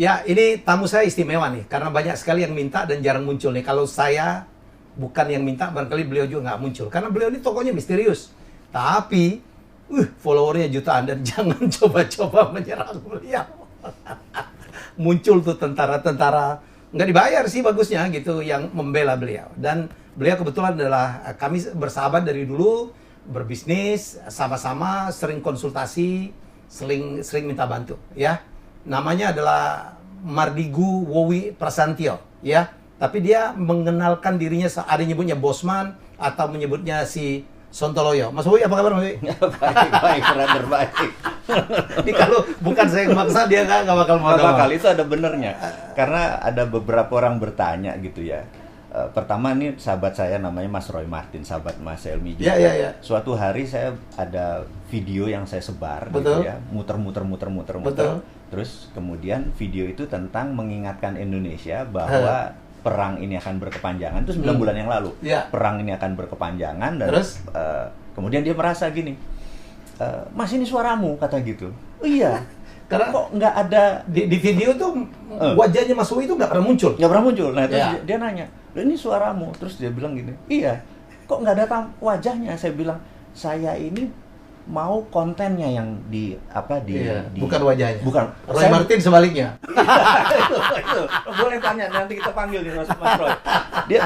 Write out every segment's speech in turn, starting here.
Ya, ini tamu saya istimewa nih, karena banyak sekali yang minta dan jarang muncul nih. Kalau saya bukan yang minta, barangkali beliau juga nggak muncul. Karena beliau ini tokohnya misterius. Tapi, followernya jutaan dan jangan coba-coba menyerang beliau. Muncul tuh tentara-tentara, nggak dibayar sih bagusnya gitu, yang membela beliau. Dan beliau kebetulan adalah, kami bersahabat dari dulu, berbisnis, sama-sama, sering konsultasi, sering minta bantu, ya. Namanya adalah Mardigu Wowi Prasantyo, ya. Tapi dia mengenalkan dirinya, ada yang nyebutnya Bosman atau menyebutnya si Sontoloyo. Mas Wowi, apa kabar Mas Wowi? Baik, brother, baik. Ini kalau bukan saya yang maksa, dia nggak bakal mau. Nggak bakal, itu ada benernya. Karena ada beberapa orang bertanya gitu ya. Pertama nih sahabat saya namanya Mas Roy Martin, sahabat Mas Helmi juga. Ya. Suatu hari saya ada video yang saya sebar, betul, gitu ya, muter. Betul. Terus kemudian video itu tentang mengingatkan Indonesia bahwa perang ini akan berkepanjangan. Itu 9 bulan yang lalu. Ya. Perang ini akan berkepanjangan dan terus? Kemudian dia merasa gini, Mas ini suaramu, kata gitu. Oh iya. Karena kok nggak ada di video tuh wajahnya Mas Wowi itu nggak pernah muncul. Nggak pernah muncul. Nah terus Ya. dia nanya, "Loh, ini suaramu." Terus dia bilang gini, "Iya, kok nggak ada wajahnya?" Saya bilang, "Saya ini mau kontennya yang bukan wajahnya. Bukan. Roy Martin sebaliknya. Itu. Boleh tanya, nanti kita panggil nih Mas Roy. Dia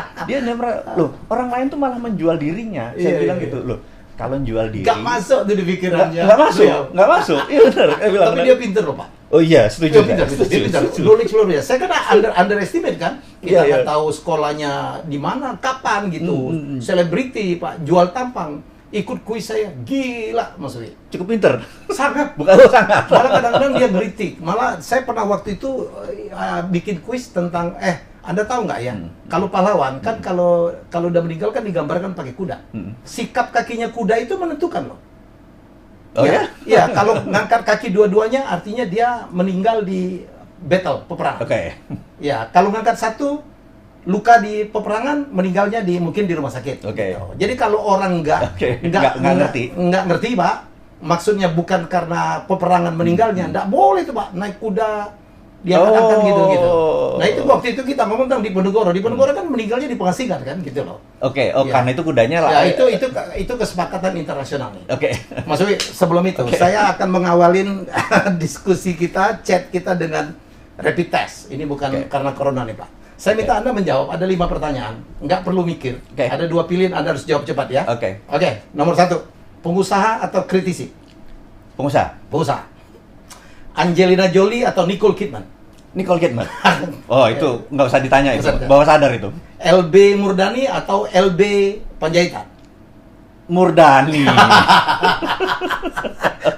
loh, orang lain tuh malah menjual dirinya. Saya bilang gitu, loh. Kalau jual diri Nggak masuk tuh di pikirannya. Nggak masuk. Iya benar. Tapi dia pinter loh Pak. Oh iya, setuju. Dia pinter. Knowledge luar biasa. Saya kan underestimate kan. Kita nggak tahu sekolahnya di mana, kapan gitu. Selebriti Pak, jual tampang. Ikut kuis saya, gila Mas Wi. Cukup pinter. Sangat. Bukan sangat. Malah kadang-kadang dia ngeritik. Malah saya pernah waktu itu bikin kuis tentang Anda tahu nggak ya? Kalau pahlawan kan kalau udah meninggal kan digambarkan pakai kuda. Sikap kakinya kuda itu menentukan loh. Oh ya? Ya, kalau ngangkat kaki dua-duanya artinya dia meninggal di battle, peperangan. Oke. Ya, kalau ngangkat satu luka di peperangan, meninggalnya mungkin di rumah sakit. Oke. Gitu. Jadi kalau orang nggak ngerti Pak, maksudnya bukan karena peperangan meninggalnya, nggak boleh tuh Pak naik kuda diangkat-angkat gitu. Nah itu waktu itu kita ngomong tentang Diponegoro. Diponegoro kan meninggalnya di Pengasingan kan gitu loh. Oke, karena itu kudanya lah. Ya itu kesepakatan internasional nih. Oke. Mas Wi, sebelum itu saya akan mengawalin diskusi kita, chat kita dengan rapid test. Ini bukan karena corona nih Pak. Saya minta Anda menjawab, ada 5 pertanyaan. Nggak perlu mikir. Ada 2 pilihan, Anda harus jawab cepat ya. Oke. Nomor 1, pengusaha atau kritisi? Pengusaha. Angelina Jolie atau Nicole Kidman? Nicole Kidman. Oh, itu nggak usah ditanya itu. Bawah sadar itu. LB Murdani atau LB Panjaitan? Murdani.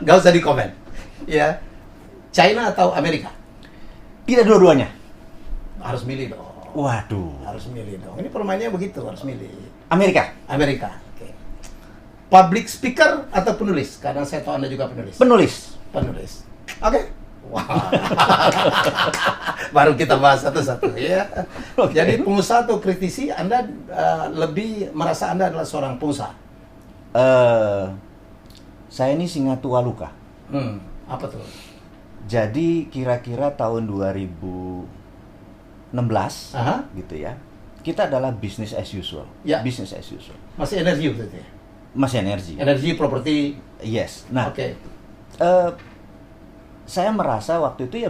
Nggak usah dikomen. Ya. China atau Amerika? Tidak dua-duanya. Harus milih dong. Waduh. Harus milih dong. Ini permainnya begitu, harus milih. Amerika. Oke. Public speaker atau penulis? Karena saya tahu Anda juga penulis. Penulis. Oke. Wah. Baru kita bahas satu-satu ya. Jadi pengusaha atau kritisi, Anda lebih merasa Anda adalah seorang pengusaha? Saya ini singa tua luka. Apa tuh? Jadi kira-kira tahun 2016 gitu ya. Kita adalah business as usual. Ya. Business as usual. Masih energi gitu ya? Masih energi. Energi, properti. Yes. Nah, saya merasa waktu itu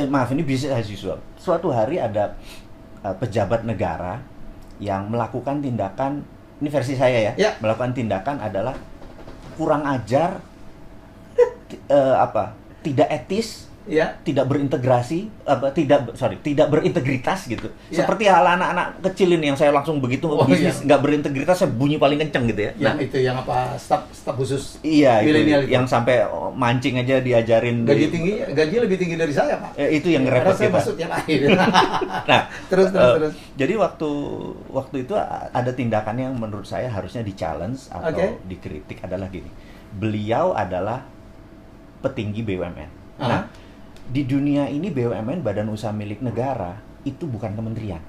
maaf, ini business as usual. Suatu hari ada pejabat negara yang melakukan tindakan, ini versi saya ya. Melakukan tindakan adalah kurang ajar, tidak etis, tidak berintegrasi, tidak berintegritas gitu. Seperti hal anak-anak kecil ini yang saya langsung begitu bisnis nggak berintegritas, saya bunyi paling kenceng gitu ya. Yang itu yang apa, staf khusus milenial itu. Yang sampai mancing aja diajarin. Gaji lebih tinggi dari saya Pak. Itu yang repot kita. Maksud yang lain. Nah, terus. Jadi waktu itu ada tindakan yang menurut saya harusnya di-challenge atau dikritik adalah gini. Beliau adalah petinggi BUMN. Nah, di dunia ini BUMN, badan usaha milik negara, itu bukan kementerian.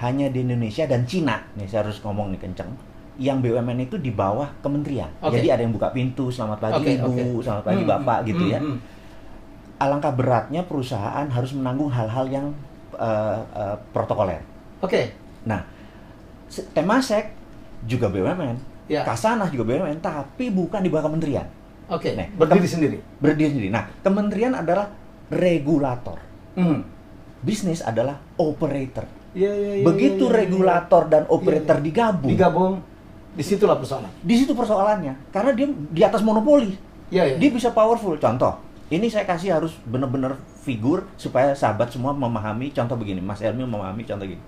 Hanya di Indonesia dan Cina, nih saya harus ngomong nih kenceng, yang BUMN itu di bawah kementerian. Jadi ada yang buka pintu, selamat pagi Ibu, selamat pagi Bapak gitu ya. alangkah beratnya perusahaan harus menanggung hal-hal yang protokoler. Oke. Nah, Temasek juga BUMN, Ya. Kasanah juga BUMN, tapi bukan di bawah kementerian. Oke. Nah, Berdiri sendiri. Berdiri sendiri. Nah, kementerian adalah regulator. Bisnis adalah operator. Iya. Begitu regulator dan operator digabung, disitulah persoalan. di situ persoalannya. Karena dia di atas monopoli. Iya. Dia bisa powerful. Contoh, ini saya kasih harus benar-benar figur supaya sahabat semua memahami. Contoh begini, Mas Elmi memahami contoh gini.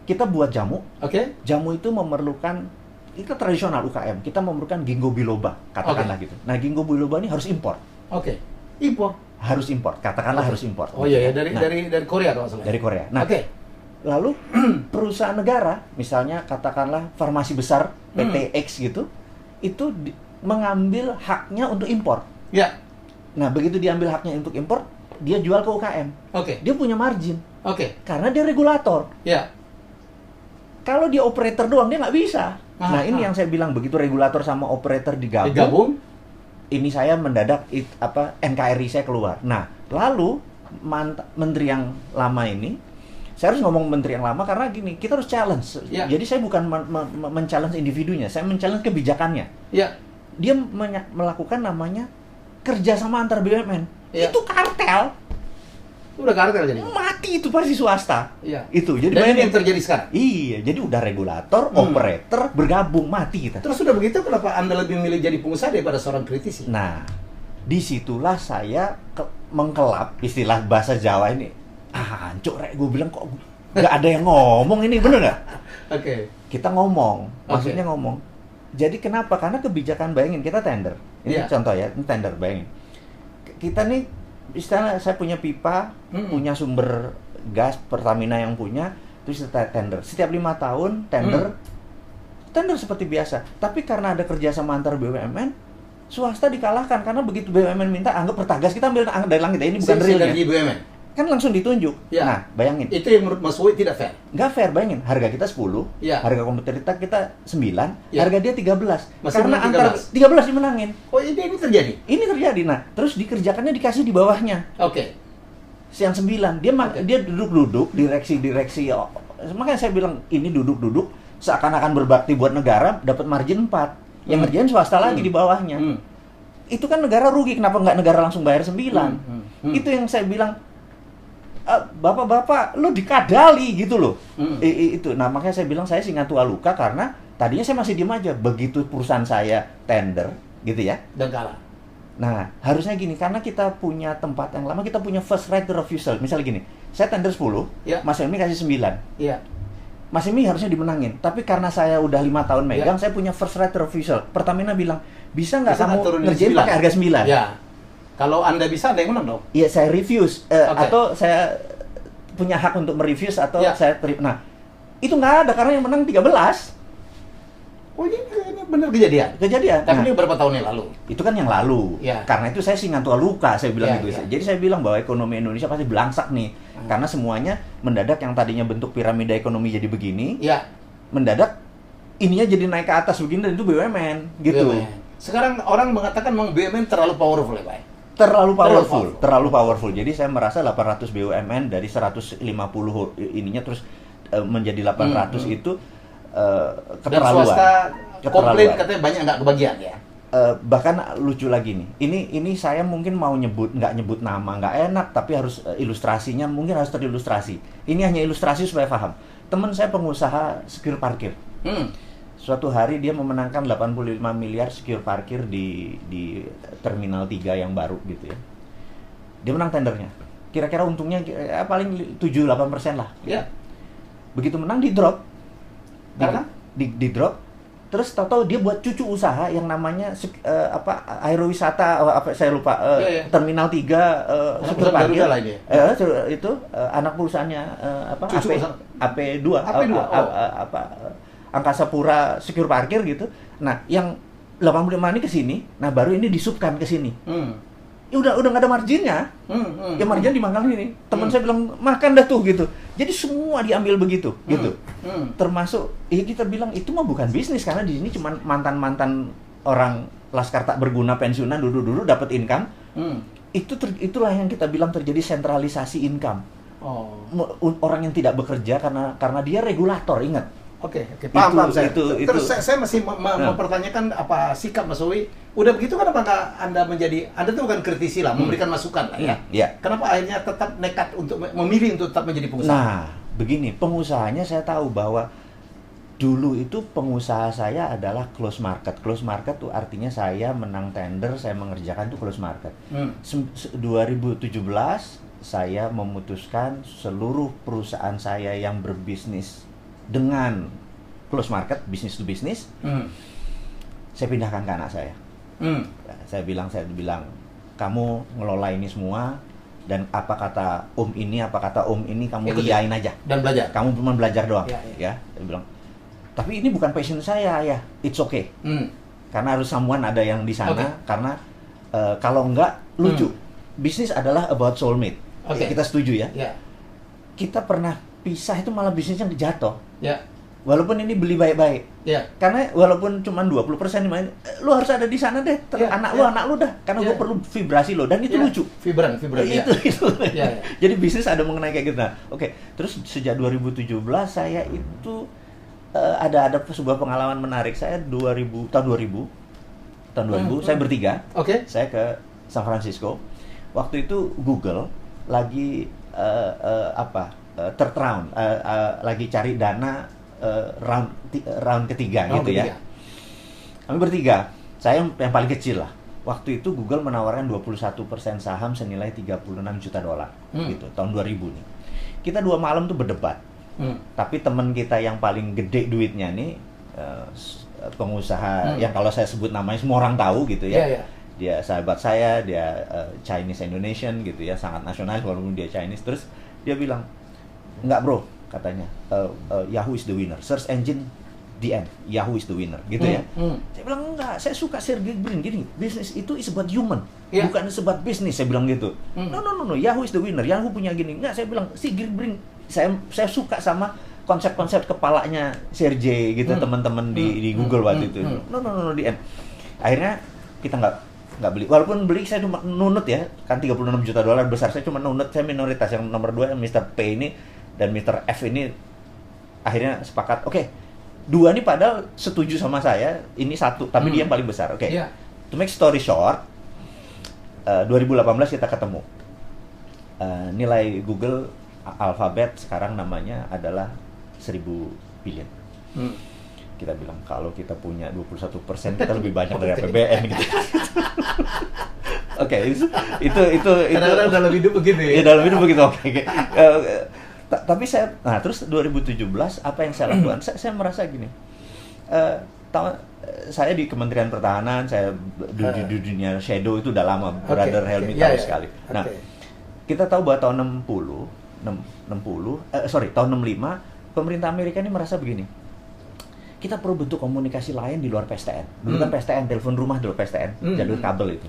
Kita buat jamu. Oke. Jamu itu memerlukan, itu tradisional UKM. Kita memerlukan ginkgo biloba, katakanlah gitu. Nah, ginkgo biloba ini harus impor. Oke. Impor. Harus impor, katakanlah harus impor. Oh iya, Nah, dari Korea kalau nggak salah. dari Korea. Nah, Oke. lalu perusahaan negara, misalnya katakanlah farmasi besar PT X gitu, itu mengambil haknya untuk impor. Ya. Nah, begitu diambil haknya untuk impor, dia jual ke UKM. Oke. Dia punya margin, Oke. karena dia regulator. Ya. Kalau dia operator doang, dia nggak bisa. Nah, ini yang saya bilang, begitu regulator sama operator digabung, ini saya mendadak NKRI saya keluar. Nah, lalu menteri yang lama ini, saya harus ngomong menteri yang lama karena gini, kita harus challenge. Ya. Jadi saya bukan men-challenge individunya, saya men-challenge kebijakannya. Ya. Dia melakukan namanya kerjasama antar BUMN. Ya. Itu kartel. Udah kartel jadi. Mati itu pasti swasta. Iya. Itu. Jadi Dan ini bayangin. yang terjadi sekarang. Iya, jadi udah regulator, operator bergabung, mati kita. Terus sudah begitu, kenapa Anda lebih memilih jadi pengusaha daripada seorang kritisi? Nah, disitulah saya mengkelap istilah bahasa Jawa ini. Hancur, gue bilang kok nggak ada yang ngomong ini, bener nggak? Oke. Kita ngomong, maksudnya ngomong. Jadi kenapa? Karena kebijakan, bayangin kita tender. Ini contoh ya, ini tender, bayangin. Kita nih, istilah saya punya pipa, punya sumber gas, Pertamina yang punya, terus kita tender. Setiap 5 tahun tender, tender seperti biasa. Tapi karena ada kerjasama antar BUMN, swasta dikalahkan karena begitu BUMN minta, anggap Pertagas kita ambil dari langit. Ini bukan realnya. Sinergi BUMN. Kan langsung ditunjuk. Ya. Nah, bayangin. Itu yang menurut Mas Woy tidak fair. Nggak fair, bayangin. Harga kita 10, Ya. harga kompetitor kita 9, Ya. harga dia 13. Masih Karena menang antara 13 dimenangin. Oh, ini terjadi? Ini terjadi. Nah, terus dikerjakannya dikasih di bawahnya. Oke. Yang 9, dia duduk-duduk direksi. Makanya saya bilang ini duduk-duduk seakan-akan berbakti buat negara, dapat margin 4. Yang ngerjain swasta lagi di bawahnya. Itu kan negara rugi, kenapa nggak negara langsung bayar 9? Itu yang saya bilang, bapak-bapak lu dikadali gitu loh. Itu. Nah, makanya saya bilang saya singa tua luka karena tadinya saya masih diem aja. Begitu perusahaan saya tender gitu ya. Dan kalah. Nah, harusnya gini, karena kita punya tempat yang lama, kita punya first right to refusal. Misalnya gini, saya tender 10, Ya. Mas Emi kasih 9. Iya. Mas Emi harusnya dimenangin. Tapi karena saya udah 5 tahun megang, saya punya first right to refusal. Pertamina bilang, bisa nggak kamu ngerjain pakai harga 9? Ya. Kalau Anda bisa, Anda yang menang dong. Iya, saya refuse. Atau saya punya hak untuk merefuse atau saya terima. Nah, itu nggak ada karena yang menang 13. Oh, ini benar kejadian? Kejadian. Tapi Nah, ini beberapa tahun yang lalu. itu kan yang lalu. Ya. Karena itu saya singa tua luka, saya bilang Ya, gitu. ya. Jadi saya bilang bahwa ekonomi Indonesia pasti belangsak nih. Karena semuanya mendadak yang tadinya bentuk piramida ekonomi jadi begini, Ya. mendadak ininya jadi naik ke atas begini dan itu BUMN gitu. BUMN. Sekarang orang mengatakan memang BUMN terlalu powerful ya, Pak. Terlalu powerful. Jadi saya merasa 800 BUMN dari 150 ininya terus menjadi 800 itu Dan keterlaluan. swasta komplain Keterlaluan. katanya banyak nggak kebagian ya. Bahkan lucu lagi nih. Ini saya mungkin mau nggak nyebut nama, nggak enak, tapi harus ilustrasinya mungkin harus terilustrasi. Ini hanya ilustrasi supaya paham. Teman saya pengusaha secure parkir. Suatu hari dia memenangkan 85 miliar secure parkir di Terminal 3 yang baru gitu ya. Dia menang tendernya. Kira-kira untungnya paling 7-8% lah. Ya. Begitu menang di drop. Karena? Di drop. Terus tahu-tahu dia buat cucu usaha yang namanya aerowisata saya lupa Terminal 3 secure parkir. Itu anak perusahaannya AP2 Angkasa Pura secure parkir gitu. Nah, yang 85 ini ke sini, nah baru ini disubkan ke sini. Ya udah nggak ada marginnya. Ya margin dimangkal ini. Teman saya bilang makan dah tuh gitu. Jadi semua diambil begitu gitu. Termasuk kita bilang itu mah bukan bisnis karena di sini cuma mantan-mantan orang laskar tak berguna pensiunan duduk-duduk dapat income. itulah yang kita bilang terjadi sentralisasi income. Oh. Orang yang tidak bekerja karena dia regulator, ingat. Oke, paham saya. Itu. Terus saya masih mempertanyakan apa sikap Mas Owi. Udah begitu kenapa nggak Anda tuh bukan kritisi lah, memberikan masukan lah ya. Ya. Kenapa akhirnya tetap nekat untuk memilih untuk tetap menjadi pengusaha? Nah, begini, pengusahanya saya tahu bahwa dulu itu pengusaha saya adalah close market. Close market tuh artinya saya menang tender, saya mengerjakan tuh close market. 2017 saya memutuskan seluruh perusahaan saya yang berbisnis dengan close market, business to business, saya pindahkan ke anak saya. Saya bilang, kamu ngelola ini semua, dan apa kata om ini kamu iyain aja. Dan belajar. Kamu cuma belajar doang. Ya. Saya bilang, tapi ini bukan passion saya ya, it's okay. Karena harus someone ada yang di sana, karena kalau enggak, lucu. Bisnis adalah about soulmate. Kita setuju ya. Kita pernah pisah itu malah bisnisnya jatuh. Walaupun ini beli baik-baik. Karena walaupun cuma 20% lu harus ada di sana deh. Anak lu dah. Karena gue perlu vibrasi lo, dan itu lucu. Vibran. Itu. Jadi bisnis ada mengenai kayak gitu. Nah, terus sejak 2017 saya itu ada sebuah pengalaman menarik. Saya tahun 2000 saya bertiga. Saya ke San Francisco. Waktu itu Google lagi third round, lagi cari dana round ketiga gitu ya. Kami bertiga, saya yang paling kecil lah. Waktu itu Google menawarkan 21% saham senilai 36 juta dolar gitu, tahun 2000 nih. Kita 2 malam tuh berdebat. Tapi teman kita yang paling gede duitnya nih, pengusaha yang kalau saya sebut namanya semua orang tahu gitu ya. Dia sahabat saya, dia Chinese Indonesian gitu ya, sangat nasionalis walaupun dia Chinese. Terus dia bilang, enggak bro, katanya, Yahoo is the winner, search engine the end, Yahoo is the winner gitu ya. Saya bilang enggak, saya suka Sergey Brin gini, bisnis itu is about human, bukan about bisnis, saya bilang gitu. No, Yahoo is the winner, Yahoo punya gini. Enggak, saya bilang Sergey Brin, saya suka sama konsep-konsep kepalanya Sergey gitu, teman-teman di Google waktu itu. No, the end. Akhirnya kita nggak beli, walaupun beli saya cuma nunut ya, kan 36 juta dolar besar, saya cuma nunut, saya minoritas. Yang nomor 2 yang Mr. P ini dan Mr. F ini akhirnya sepakat, dua ini padahal setuju sama saya, ini satu, tapi dia yang paling besar. To make story short, 2018 kita ketemu. Nilai Google Alphabet sekarang namanya adalah 1000 billion. Kita bilang kalau kita punya 21% kita lebih banyak dari APBN gitu. Itu kadang-kadang dalam hidup begitu ya. Dalam hidup begitu. Tapi terus 2017 apa yang saya lakukan? Saya merasa gini. Saya di Kementerian Pertahanan, saya di dunia shadow itu udah lama, Brother Helmi tahu sekali. Nah, kita tahu bahwa tahun 65 pemerintah Amerika ini merasa begini. Kita perlu bentuk komunikasi lain di luar PSTN. Dulu kan PSTN, telepon rumah dulu PSTN, jalur kabel itu.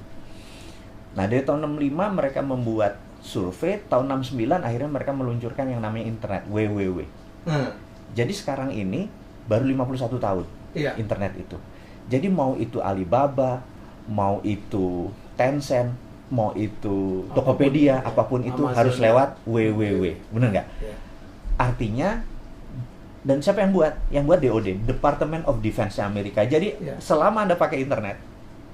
Nah, dari tahun 65 mereka membuat survei, tahun 69 akhirnya mereka meluncurkan yang namanya internet, WWW. Jadi sekarang ini baru 51 tahun internet itu. Jadi mau itu Alibaba, mau itu Tencent, mau itu Tokopedia, apapun itu Amazon, harus lewat WWW. Bener nggak? Artinya, dan siapa yang buat? Yang buat DoD, Department of Defense Amerika. Jadi selama Anda pakai internet,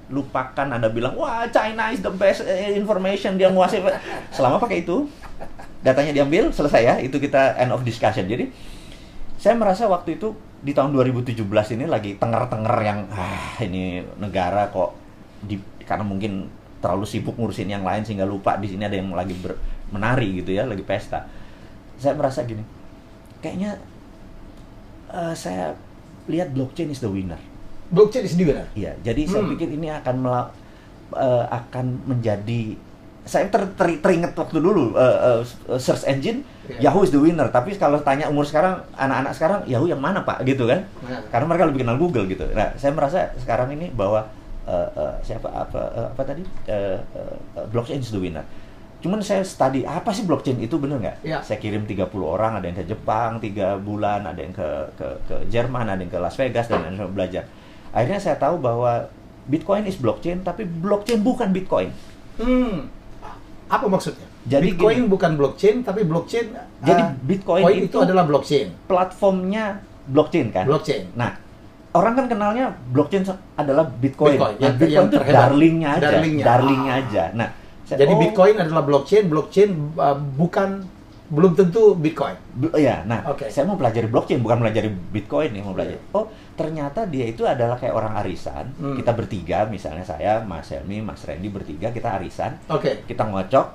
lupakan Anda bilang, wah China is the best information, dia menguasai. Selama pakai itu, datanya diambil, selesai ya, itu kita end of discussion. Jadi saya merasa waktu itu di tahun 2017 ini lagi tenger-tenger yang ini negara kok karena mungkin terlalu sibuk ngurusin yang lain sehingga lupa di sini ada yang lagi menari gitu ya, lagi pesta. Saya merasa gini, kayaknya saya lihat blockchain is the winner. Blockchain is the winner? Iya, jadi saya pikir ini akan menjadi, saya teringat waktu dulu search engine, Yahoo is the winner. Tapi kalau tanya umur sekarang, anak-anak sekarang, Yahoo yang mana Pak? Gitu kan? Karena mereka lebih kenal Google gitu. Nah, saya merasa sekarang ini bahwa blockchain is the winner. Cuman saya study apa sih blockchain itu, bener nggak? Saya kirim 30 orang, ada yang ke Jepang 3 bulan, ada yang ke Jerman, ada yang ke Las Vegas, dan lain-lain belajar. Akhirnya saya tahu bahwa Bitcoin is blockchain, tapi blockchain bukan Bitcoin. Apa maksudnya? Jadi Bitcoin gini. bukan blockchain, tapi blockchain. Jadi Bitcoin itu adalah blockchain. platformnya blockchain kan. Blockchain. Nah, orang kan kenalnya blockchain adalah Bitcoin. Bitcoin, Nah, Bitcoin yang itu terhebat. darlingnya aja. Darlingnya Ah. aja. Nah, Jadi Bitcoin adalah blockchain, belum tentu Bitcoin. Ya, nah, Oke. saya mau pelajari blockchain, bukan pelajari Bitcoin nih, mau pelajari. Iya. Oh, ternyata dia itu adalah kayak orang arisan. Kita bertiga, misalnya saya, Mas Helmi, Mas Randy bertiga, kita arisan. Oke. Kita ngocok,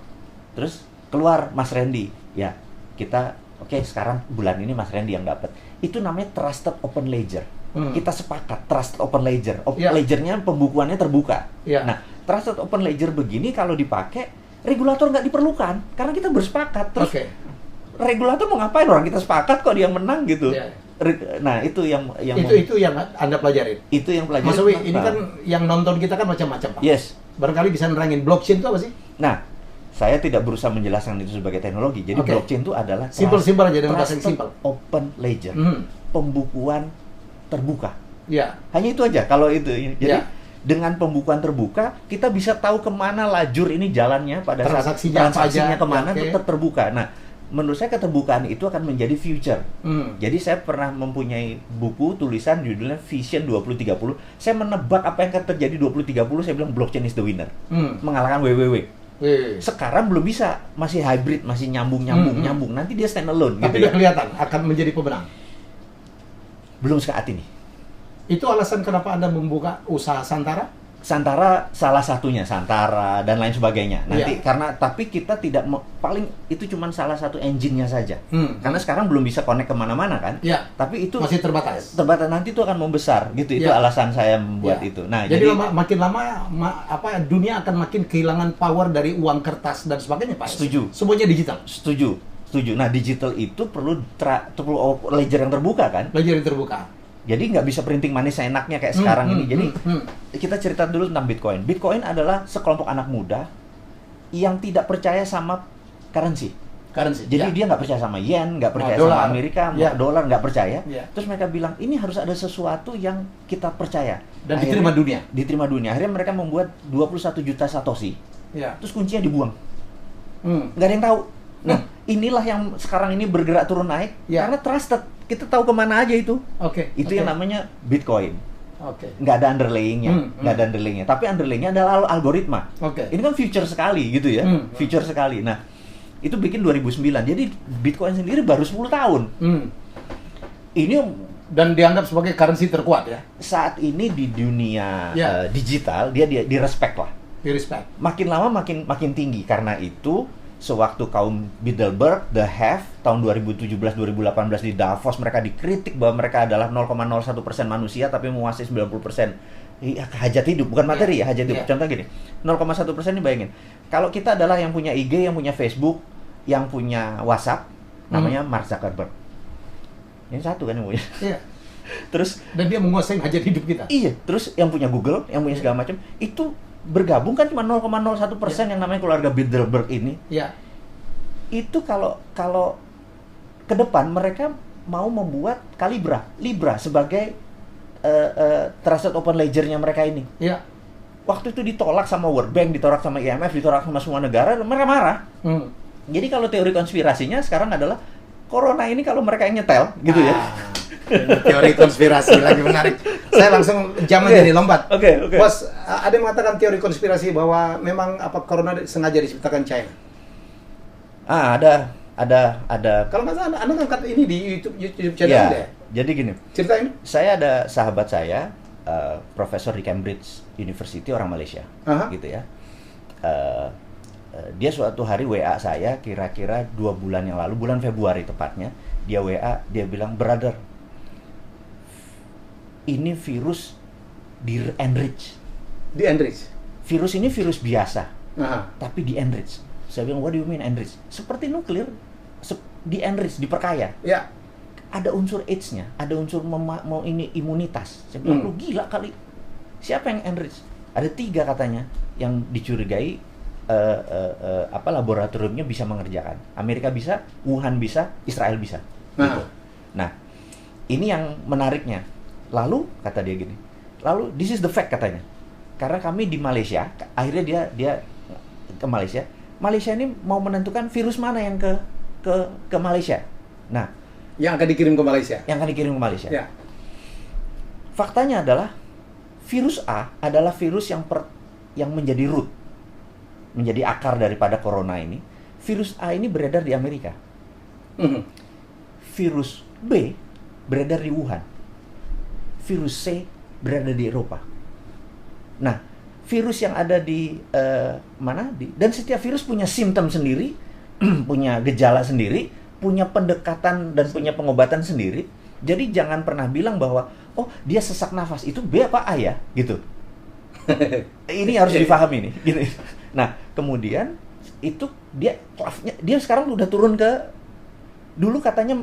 terus keluar Mas Randy. Ya, kita, oke, sekarang bulan ini Mas Randy yang dapat. Itu namanya Trusted Open Ledger. Kita sepakat, Trusted Open Ledger. Iya. Ledgernya pembukuannya terbuka. Iya. Nah, Trusted Open Ledger begini kalau dipakai, regulator nggak diperlukan. Karena kita bersepakat. Terus Oke. regulator mau ngapain, orang kita sepakat kok dia menang gitu. Iya. Nah, itu yang Itu yang Anda pelajarin. itu yang pelajaran. Mas Owi, ini kan yang nonton kita kan macam-macam, Pak. Yes. Barangkali bisa nerangin blockchain itu apa sih? Nah, saya tidak berusaha menjelaskan itu sebagai teknologi. Jadi Oke. blockchain itu adalah Simpel-simpel aja dengan bahasa yang trusted simpel. open ledger. Pembukuan terbuka. Ya. Hanya itu aja kalau itu. Jadi Ya. dengan pembukuan terbuka, kita bisa tahu kemana lajur ini jalannya pada saat Transaksinya apa aja. kemana Ya, oke. tetap terbuka. Nah, menurut saya keterbukaan itu akan menjadi future. Jadi saya pernah mempunyai buku tulisan judulnya Vision 2030. Saya menebak apa yang akan terjadi 2030, saya bilang blockchain is the winner. Mengalahkan WWW. Sekarang belum bisa, masih hybrid, masih nyambung. Nanti dia stand alone Tapi gitu udah ya. kelihatan akan menjadi pemenang. Belum saat ini. Itu alasan kenapa Anda membuka usaha Santara? Santara salah satunya, Santara dan lain sebagainya. Nanti Iya. karena tapi kita tidak paling itu cuma salah satu engine-nya saja. Karena sekarang belum bisa connect kemana-mana kan. Iya. Tapi itu Masih terbatas. terbatas, nanti itu akan membesar gitu. Itu Iya. alasan saya membuat Ya. itu. Nah, jadi makin lama dunia akan makin kehilangan power dari uang kertas dan sebagainya, Pak. Setuju. Semuanya digital. setuju. Nah, digital itu perlu ledger yang terbuka kan. Ledger yang terbuka. Jadi nggak bisa printing manis seenaknya kayak sekarang ini. Jadi kita cerita dulu tentang Bitcoin. Bitcoin adalah sekelompok anak muda yang tidak percaya sama currency. Jadi dia nggak percaya sama yen, nggak percaya sama Amerika, dolar nggak percaya. Terus mereka bilang ini harus ada sesuatu yang kita percaya. Dan diterima dunia. Diterima dunia. Akhirnya mereka membuat 21 juta satoshi. Terus kuncinya dibuang. Nggak ada yang tahu. Nah, inilah yang sekarang ini bergerak turun naik karena trusted. Kita tahu kemana aja itu. Itu yang namanya Bitcoin. Nggak ada underlayingnya. Tapi underlayingnya adalah algoritma. Ini kan future sekali gitu ya. Future sekali. Nah, itu bikin 2009. Jadi Bitcoin sendiri baru 10 tahun. Ini dan dianggap sebagai currency terkuat ya. Saat ini di dunia digital dia di respect lah. Di respect. Makin lama makin tinggi. Karena itu sewaktu kaum Bilderberg, The Have, tahun 2017-2018 di Davos, mereka dikritik bahwa mereka adalah 0,01% manusia tapi menguasai 90% hajat hidup, bukan materi ya, hajat hidup. Contoh gini, 0,1% ini bayangin. Kalau kita adalah yang punya IG, yang punya Facebook, yang punya WhatsApp, namanya Mark Zuckerberg. Yang satu kan yang punya. Terus dan dia menguasai hajat hidup kita. Iya, terus yang punya Google, yang punya segala macam, itu bergabung kan cuma 0,01% yang namanya keluarga Bilderberg ini. Itu kalau ke depan mereka mau membuat Libra sebagai trusted open ledger-nya mereka ini. Waktu itu ditolak sama World Bank, ditolak sama IMF, ditolak sama semua negara, mereka marah. Jadi kalau teori konspirasinya sekarang adalah corona ini kalau mereka yang nyetel gitu ya. Teori konspirasi lagi menarik. Saya langsung jam aja nih, lompat. Bos, ada yang mengatakan teori konspirasi bahwa memang corona sengaja diciptakan China. Ada. Kalau nggak salah, Anda ngangkat ini di YouTube channel deh. Jadi gini. Ceritain. Saya ada sahabat saya, profesor di Cambridge University, orang Malaysia, gitu ya. Dia suatu hari WA saya, kira-kira 2 bulan yang lalu, bulan Februari tepatnya, dia WA, dia bilang, brother, ini virus di-enrich. Di-enrich? Virus ini virus biasa, tapi di-enrich. Saya bilang, what do you mean enrich? Seperti nuklir, di-enrich, diperkaya. Ada unsur AIDS-nya, ada unsur imunitas. Saya bilang, lu gila kali. Siapa yang enrich? Ada 3 katanya yang dicurigai laboratoriumnya bisa mengerjakan. Amerika bisa, Wuhan bisa, Israel bisa. Gitu. Nah, ini yang menariknya. Lalu kata dia gini, this is the fact katanya. Karena kami di Malaysia, akhirnya dia ke Malaysia, Malaysia ini mau menentukan virus mana yang ke Malaysia. Nah, yang akan dikirim ke Malaysia. Yang akan dikirim ke Malaysia. Ya. Faktanya adalah virus A adalah virus yang menjadi root, menjadi akar daripada corona ini. Virus A ini beredar di Amerika. Virus B beredar di Wuhan. Virus C berada di Eropa. Nah, virus yang ada di dan setiap virus punya simptom sendiri, punya gejala sendiri, punya pendekatan dan punya pengobatan sendiri. Jadi jangan pernah bilang bahwa oh dia sesak nafas itu B apa A ya gitu. Ini harus difahami nih. Gitu. Nah kemudian itu dia sekarang udah turun ke, dulu katanya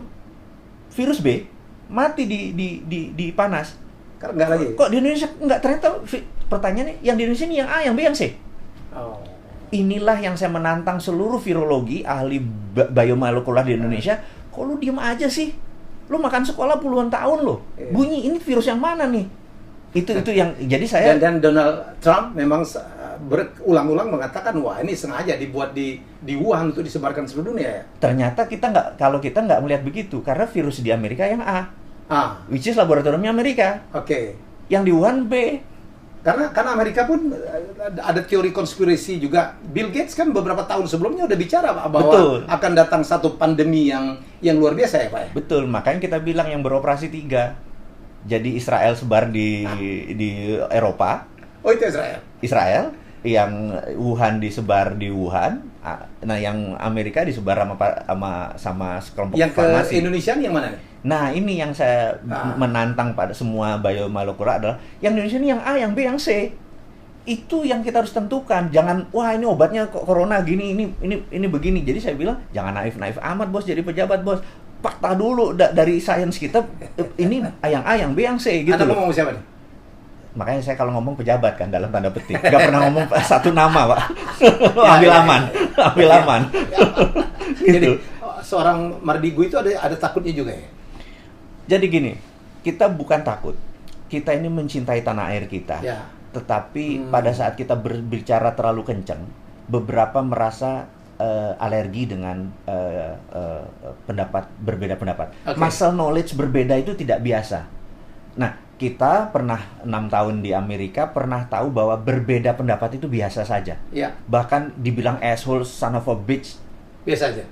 virus B mati di panas. Karena nggak lagi. Kok di Indonesia nggak, ternyata pertanyaannya yang di Indonesia ini yang A, yang B, yang C. Oh. Inilah yang saya menantang seluruh virologi, ahli biomolekular di Indonesia. Kok lu diem aja sih? Lu makan sekolah puluhan tahun lo. Bunyi ini virus yang mana nih? Itu yang jadi saya. Dan Donald Trump memang berulang-ulang mengatakan wah ini sengaja dibuat di Wuhan untuk disebarkan seluruh dunia ya. Ternyata kalau kita nggak melihat begitu, karena virus di Amerika yang A. Which is laboratoriumnya Amerika. Oke. Yang di Wuhan B. Karena Amerika pun ada teori konspirasi juga. Bill Gates kan beberapa tahun sebelumnya udah bicara bahwa akan datang satu pandemi yang luar biasa ya Pak ya? Betul, makanya kita bilang yang beroperasi 3. Jadi Israel sebar di Eropa. Oh itu Israel? Israel, yang Wuhan disebar di Wuhan. Nah yang Amerika disebar sama sekelompok yang farmasi. Yang ke Indonesia yang mana nih? Nah ini yang saya menantang pada semua biomolekular adalah yang Indonesia ini yang A, yang B, yang C. Itu yang kita harus tentukan. Jangan wah ini obatnya corona gini, ini begini. Jadi saya bilang jangan naif amat bos jadi pejabat bos. Fakta dulu dari sains kita ini yang A, yang B, yang C gitu. Anda ngomong siapa nih? Makanya saya kalau ngomong pejabat kan dalam tanda petik. Gak pernah ngomong satu nama Pak. Ambil aman. Gitu. Jadi seorang Mardigu itu ada takutnya juga ya? Jadi gini, kita bukan takut. Kita ini mencintai tanah air kita. Ya. Tetapi pada saat kita berbicara terlalu kencang, beberapa merasa alergi dengan berbeda pendapat. Okay. Muscle knowledge berbeda itu tidak biasa. Nah, kita pernah 6 tahun di Amerika, pernah tahu bahwa berbeda pendapat itu biasa saja. Ya. Bahkan dibilang asshole, son of a bitch,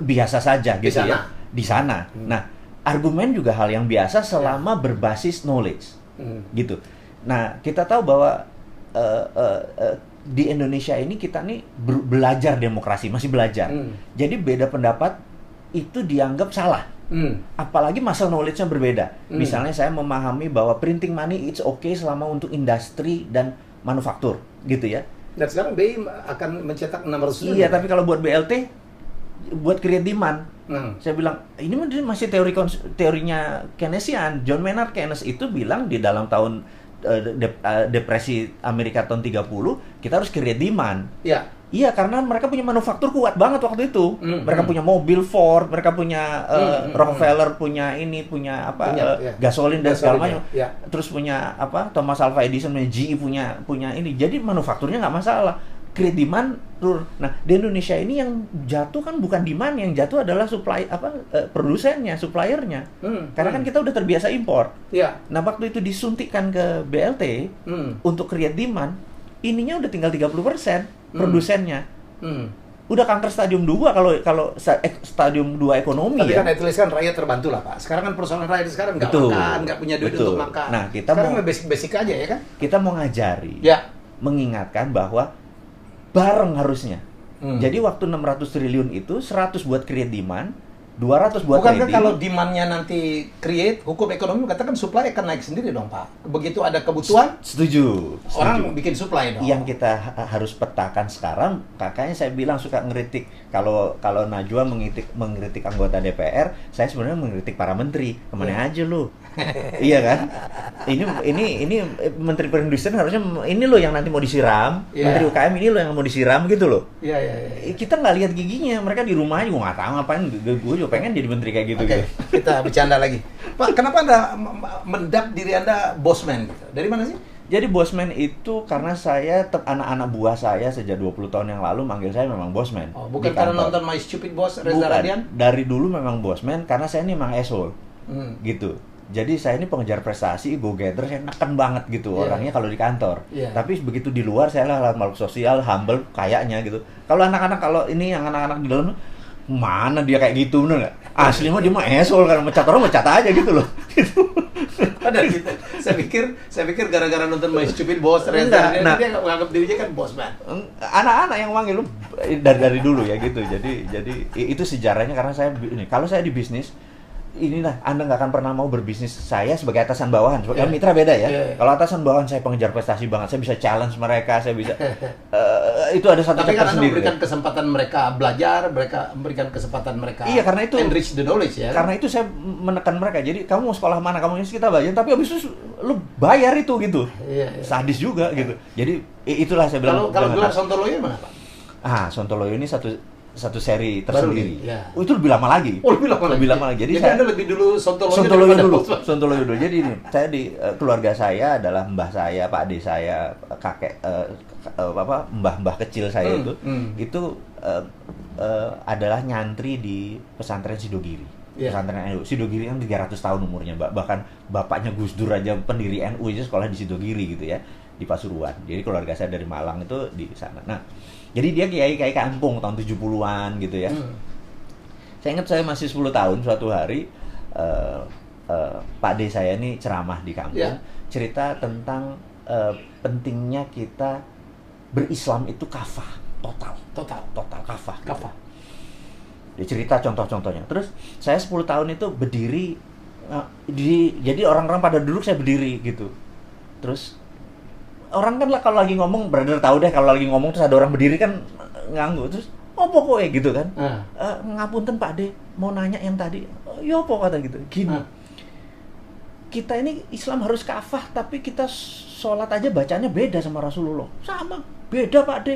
biasa saja gitu ya. Di sana. Nah, argumen juga hal yang biasa selama berbasis knowledge, gitu. Nah, kita tahu bahwa di Indonesia ini kita nih belajar demokrasi, masih belajar. Jadi beda pendapat itu dianggap salah. Apalagi muscle knowledge-nya berbeda. Misalnya saya memahami bahwa printing money it's okay selama untuk industri dan manufaktur, gitu ya. Dan sekarang BI akan mencetak 600 Iya, tapi kalau buat BLT, buat create demand, saya bilang ini masih teorinya Keynesian. John Maynard Keynes itu bilang di dalam tahun depresi Amerika tahun 30 kita harus create demand. Iya, karena mereka punya manufaktur kuat banget waktu itu. Mereka punya mobil Ford, mereka punya Rockefeller punya gasolin dan segala macam. Terus punya Thomas Alva Edison punya GE punya ini. Jadi manufakturnya nggak masalah. Create demand turun. Nah, di Indonesia ini yang jatuh kan bukan demand, yang jatuh adalah produsennya, suppliernya. Karena kan kita udah terbiasa impor. Nah, waktu itu disuntikkan ke BLT untuk create demand, ininya udah tinggal 30% produsennya. Udah kanker stadium 2 kalau stadium 2 ekonomi. Tapi ya. kan at least kan rakyat terbantu lah Pak. Sekarang kan persoalan rakyat sekarang nggak makan, nggak punya duit untuk makan. Nah, kita sekarang basic aja ya kan? Kita mau ngajari, mengingatkan bahwa bareng harusnya. Jadi waktu 600 triliun itu 100 buat create demand, 200 buat bukankah trading. Kalau demand-nya nanti create, hukum ekonomi katakan supply akan naik sendiri dong Pak. Begitu ada kebutuhan, setuju. Orang bikin supply dong. Yang kita harus petakan sekarang, kakaknya saya bilang suka ngeritik. Kalau Najwa mengkritik anggota DPR, saya sebenarnya mengkritik para menteri. Kemana aja lu? Iya kan? Ini Menteri Perindustrian harusnya ini loh yang nanti mau disiram. Menteri UKM ini loh yang mau disiram gitu loh. Iya. Kita nggak lihat giginya. Mereka di rumah aja nggak tahu ngapain. Gue juga pengen jadi menteri kayak gitu. Oke, kita bercanda lagi. Pak, kenapa Anda mendap diri Anda bosman gitu? Dari mana sih? Jadi Bosman itu karena saya anak-anak buah saya sejak 20 tahun yang lalu manggil saya memang Bosman. Oh, bukan karena nonton My Stupid Boss Reza Bukan. Radian? Dari dulu memang Bosman karena saya ini memang asshole. Hmm. Gitu. Jadi saya ini pengejar prestasi, go getter, saya neken banget gitu orangnya kalau di kantor. Tapi begitu di luar saya lah makhluk sosial, humble kayaknya gitu. Kalau anak-anak yang anak-anak di dalam mana dia kayak gitu bener nggak? Asli mah dia mah asshole kan, mecat orang mecat aja gitu loh. Ada gitu. Saya pikir gara-gara nonton My Stupid Boss Reza Radian dia menganggap dirinya kan bos man. Anak-anak yang manggil lu dari dulu ya gitu. Jadi itu sejarahnya karena saya ini kalau saya di bisnis inilah Anda nggak akan pernah mau berbisnis saya sebagai atasan bawahan. Sebagai mitra beda ya. Kalau atasan bawahan saya pengejar prestasi banget, saya bisa challenge mereka, saya bisa itu ada satu tapi chapter kan sendiri. memberikan kesempatan mereka belajar, mereka memberikan kesempatan mereka. Iya, karena itu enrich the knowledge ya. Karena itu saya menekan mereka. Jadi kamu mau sekolah mana, kamu ini kita bayar, tapi habis itu lu bayar itu gitu. Iya. Sadis juga gitu. Jadi itulah saya bilang. Kalau gelar Sontoloyo mana Pak? Sontoloyo ini satu seri tersendiri. Ya. Itu lebih lama lagi. Oh, lebih lama lagi. Jadi Anda lebih dulu Sontoloyo dulu. Sontoloyo dulu. Jadi ini, saya di keluarga saya adalah mbah saya, Pak Ade saya, kakek mbah-mbah kecil saya itu adalah nyantri di pesantren Sidogiri. Pesantren NU. Sidogiri kan 300 tahun umurnya, Mbak. Bahkan bapaknya Gus Dur aja pendiri NU aja sekolah di Sidogiri gitu ya, di Pasuruan. Jadi keluarga saya dari Malang itu di sana. Nah, jadi dia kiai kampung tahun 70-an gitu ya. Saya ingat saya masih 10 tahun suatu hari Pak D saya ini ceramah di kampung, cerita tentang pentingnya kita berislam itu kafah, total kafah. Gitu. Dia cerita contoh-contohnya. Terus saya 10 tahun itu berdiri jadi orang-orang pada duduk saya berdiri gitu. Terus orang kan lah kalau lagi ngomong, brother tahu deh kalau lagi ngomong terus ada orang berdiri kan nganggu terus pokoknya gitu kan. Ngapunten Pak De, mau nanya yang tadi. Ya apa kata gitu. Gini. Kita ini Islam harus kafah tapi kita sholat aja bacanya beda sama Rasulullah. Sama, beda Pak De.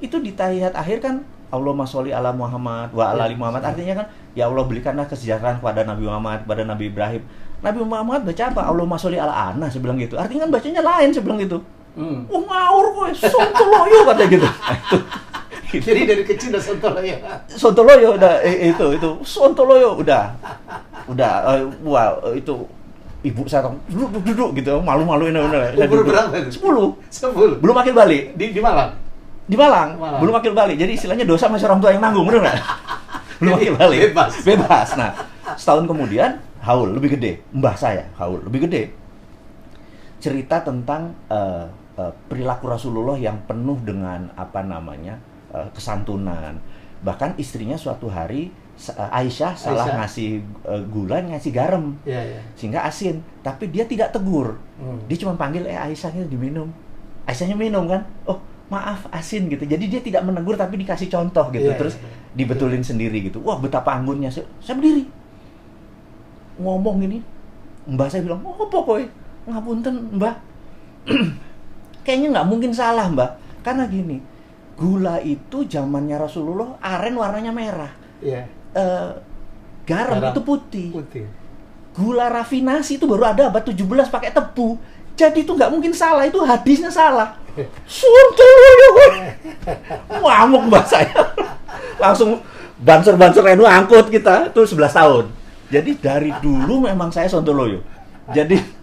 Itu di tahiyat akhir kan Allahumma sholli ala Muhammad wa ala ali Muhammad. Artinya kan ya Allah berikanlah kesejahteraan kepada Nabi Muhammad, kepada Nabi Ibrahim. Nabi Muhammad baca apa? Allahumma sholli ala ana, saya bilang gitu. Artinya kan bacanya lain, saya bilang gitu. Ngawur kowe, Sontoloyo kata gitu. Jadi dari kecil udah Sontoloyo. Sontoloyo udah itu Sontoloyo udah wow itu ibu saya duduk gitu malu-malu ini benar. Umur berapa itu? 10. Belum akil balik Di Malang. Di Malang. Belum akil balik. Jadi istilahnya dosa masih orang tua yang nanggung, benar enggak? Belum akil balik. Bebas. Nah, setahun kemudian haul lebih gede. Mbah saya haul lebih gede. Cerita tentang perilaku Rasulullah yang penuh dengan kesantunan. Bahkan istrinya suatu hari Aisyah salah ngasih gula, ngasih garam, sehingga asin. Tapi dia tidak tegur. Dia cuma panggil Aisyahnya diminum. Aisyahnya minum kan, oh maaf asin gitu. Jadi dia tidak menegur tapi dikasih contoh gitu. Terus dibetulin sendiri gitu. Wah betapa anggunnya. Saya berdiri ngomong ini. Mbah saya bilang, oh pokoknya ngapunten Mbah. Kayaknya nggak mungkin salah Mbak, karena gini, gula itu zamannya Rasulullah aren warnanya merah, garam itu putih. Gula rafinasi itu baru ada abad 17 pakai tebu, jadi itu nggak mungkin salah, itu hadisnya salah. Sontoloyo, ngamuk Mbak saya, langsung banser NU angkut kita, itu 11 tahun. Jadi dari dulu memang saya Sontoloyo, jadi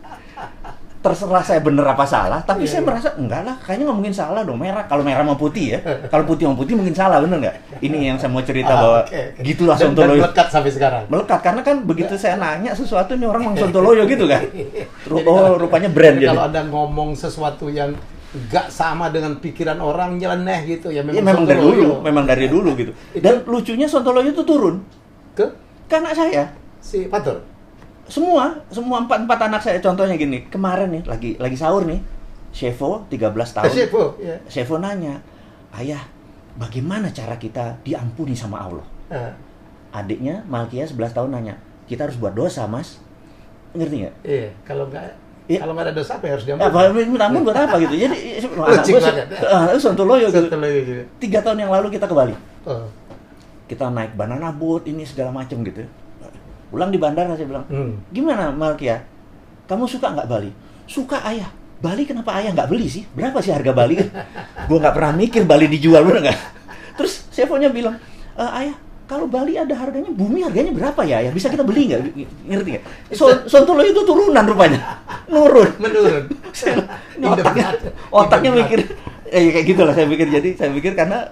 terserah saya bener apa salah, tapi saya merasa enggak lah, kayaknya nggak mungkin salah dong, merah. Kalau merah mau putih ya, kalau putih mau putih mungkin salah, bener nggak? Ini yang saya mau cerita bahwa gitulah Sontoloyo. Dan melekat sampai sekarang. Melekat karena kan begitu saya nanya sesuatu ini orang mang Sontoloyo gitu kan. Rupanya brand jadi. Kalau Anda ngomong sesuatu yang nggak sama dengan pikiran orang nyeleneh gitu ya memang dari dulu gitu. Dan lucunya Sontoloyo itu turun ke anak saya si Fatur. Semua empat anak saya, contohnya gini, kemarin nih lagi sahur nih, Shevo 13 tahun. Shevo nanya, ayah, bagaimana cara kita diampuni sama Allah? Adiknya Malkia 11 tahun nanya, kita harus buat dosa mas, ngerti nggak? Iya, kalau nggak ada dosa apa yang harus diampuni? Ampun buat apa gitu? Jadi Sontoloyo gitu. 3 tahun yang lalu kita ke Bali, kita naik banana boat ini segala macam gitu. Pulang di bandara saya bilang, gimana Malkia? Kamu suka nggak Bali? Suka ayah. Bali kenapa ayah nggak beli sih? Berapa sih harga Bali? Gue nggak pernah mikir Bali dijual, bener nggak? Terus CFO-nya bilang, ayah, kalau Bali ada harganya, bumi harganya berapa ya? Ya bisa kita beli nggak? Ngerti nggak? Sontolo itu turunan rupanya, menurun. Ini otaknya mikir, kayak gitulah saya pikir. Jadi saya pikir karena